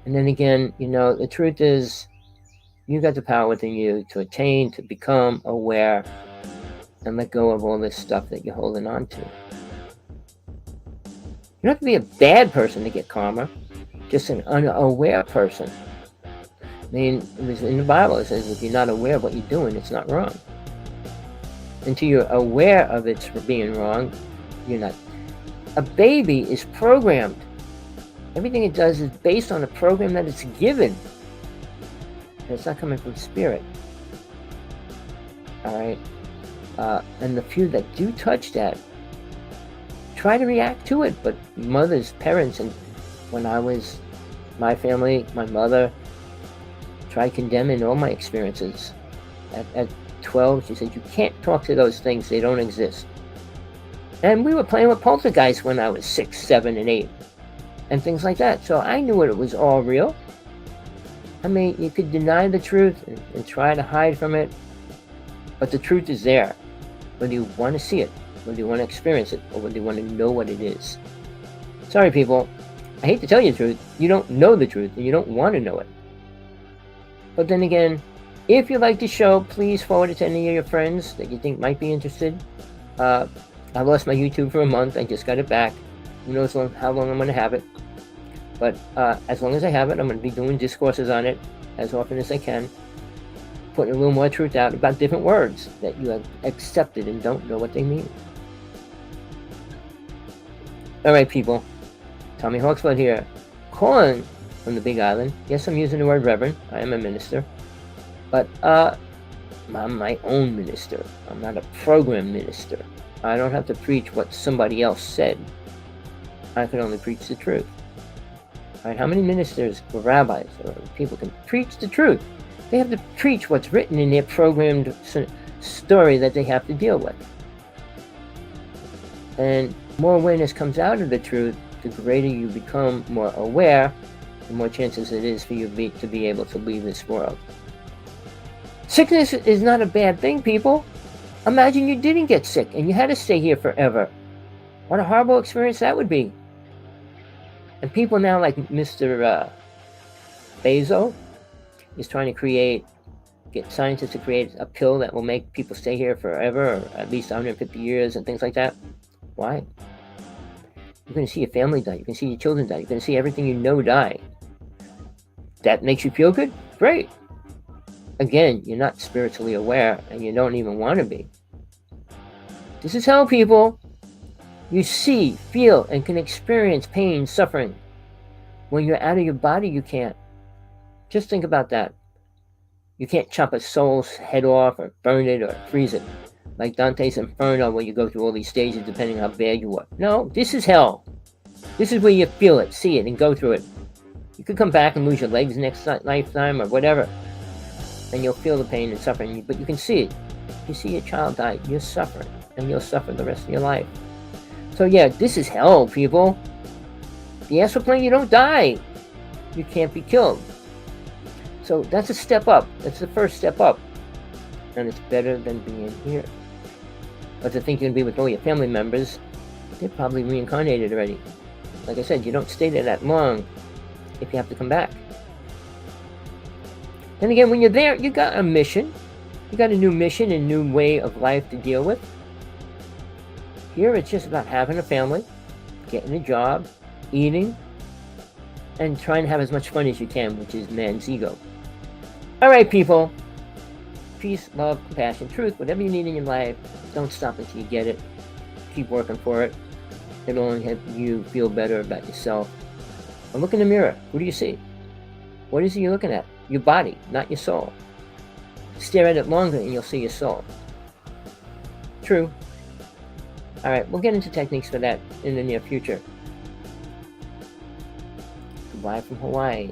And then again, you know, the truth is, you got the power within you to attain, to become aware, and let go of all this stuff that you're holding on to. You don't have to be a bad person to get karma, just an unaware person. I mean, it was in the Bible, it says if you're not aware of what you're doing, it's not wrong. until you're aware of its being wrong, you're not. A baby is programmed. Everything it does is based on a program that it's given. And it's not coming from spirit. All right? And the few that do touch that, try to react to it. But mothers, parents, and when I was, my family, my mother, tried condemning all my experiences. At 12, she said, you can't talk to those things. They don't exist. And we were playing with poltergeists when I was 6, 7, and 8. And things like that. So I knew it was all real. I mean, you could deny the truth and try to hide from it. But the truth is there. Whether you want to see it, whether you want to experience it, or whether you want to know what it is. Sorry, people. I hate to tell you the truth. You don't know the truth, and you don't want to know it. But then again, if you like the show, please forward it to any of your friends that you think might be interested. I lost my YouTube for a month. I just got it back. Who knows how long I'm going to have it. But as long as I have it, I'm going to be doing discourses on it as often as I can. Putting a little more truth out about different words that you have accepted and don't know what they mean. Alright, people. Tommy Hawksblood here. Calling from the Big Island. Yes, I'm using the word reverend. I am a minister. But I'm my own minister. I'm not a program minister. I don't have to preach what somebody else said. I can only preach the truth. All right, how many ministers or rabbis or people can preach the truth? They have to preach what's written in their programmed story that they have to deal with. And more awareness comes out of the truth, the greater you become more aware, the more chances it is for you to be able to leave this world. Sickness is not a bad thing, people. Imagine you didn't get sick and you had to stay here forever. What a horrible experience that would be. And people now like Mr. Bezos is trying to get scientists to create a pill that will make people stay here forever, or at least 150 years and things like that. Why? You're going to see your family die. You're going to see your children die. You're going to see everything you know die. That makes you feel good? Great. Again, you're not spiritually aware, and you don't even want to be. This is hell, people. You see, feel, and can experience pain, suffering. When you're out of your body, you can't. Just think about that. You can't chop a soul's head off, or burn it, or freeze it. Like Dante's Inferno, where you go through all these stages depending on how bad you are. No, this is hell. This is where you feel it, see it, and go through it. You could come back and lose your legs next lifetime, or whatever. And you'll feel the pain and suffering, but you can see it. You see your child die, you're suffering, and you'll suffer the rest of your life. So yeah, this is hell, people. The astral plane, you don't die. You can't be killed. So that's a step up. That's the first step up. And it's better than being here. But to think you're going to be with all your family members, they're probably reincarnated already. Like I said, you don't stay there that long if you have to come back. Then again, when you're there, you got a mission. You got a new mission and new way of life to deal with. Here, it's just about having a family, getting a job, eating, and trying to have as much fun as you can, which is man's ego. All right, people. Peace, love, compassion, truth, whatever you need in your life. Don't stop until you get it. Keep working for it. It'll only help you feel better about yourself. And look in the mirror. Who do you see? What is it you're looking at? Your body, not your soul. Stare at it longer and you'll see your soul. True. All right, we'll get into techniques for that in the near future. Goodbye from Hawaii.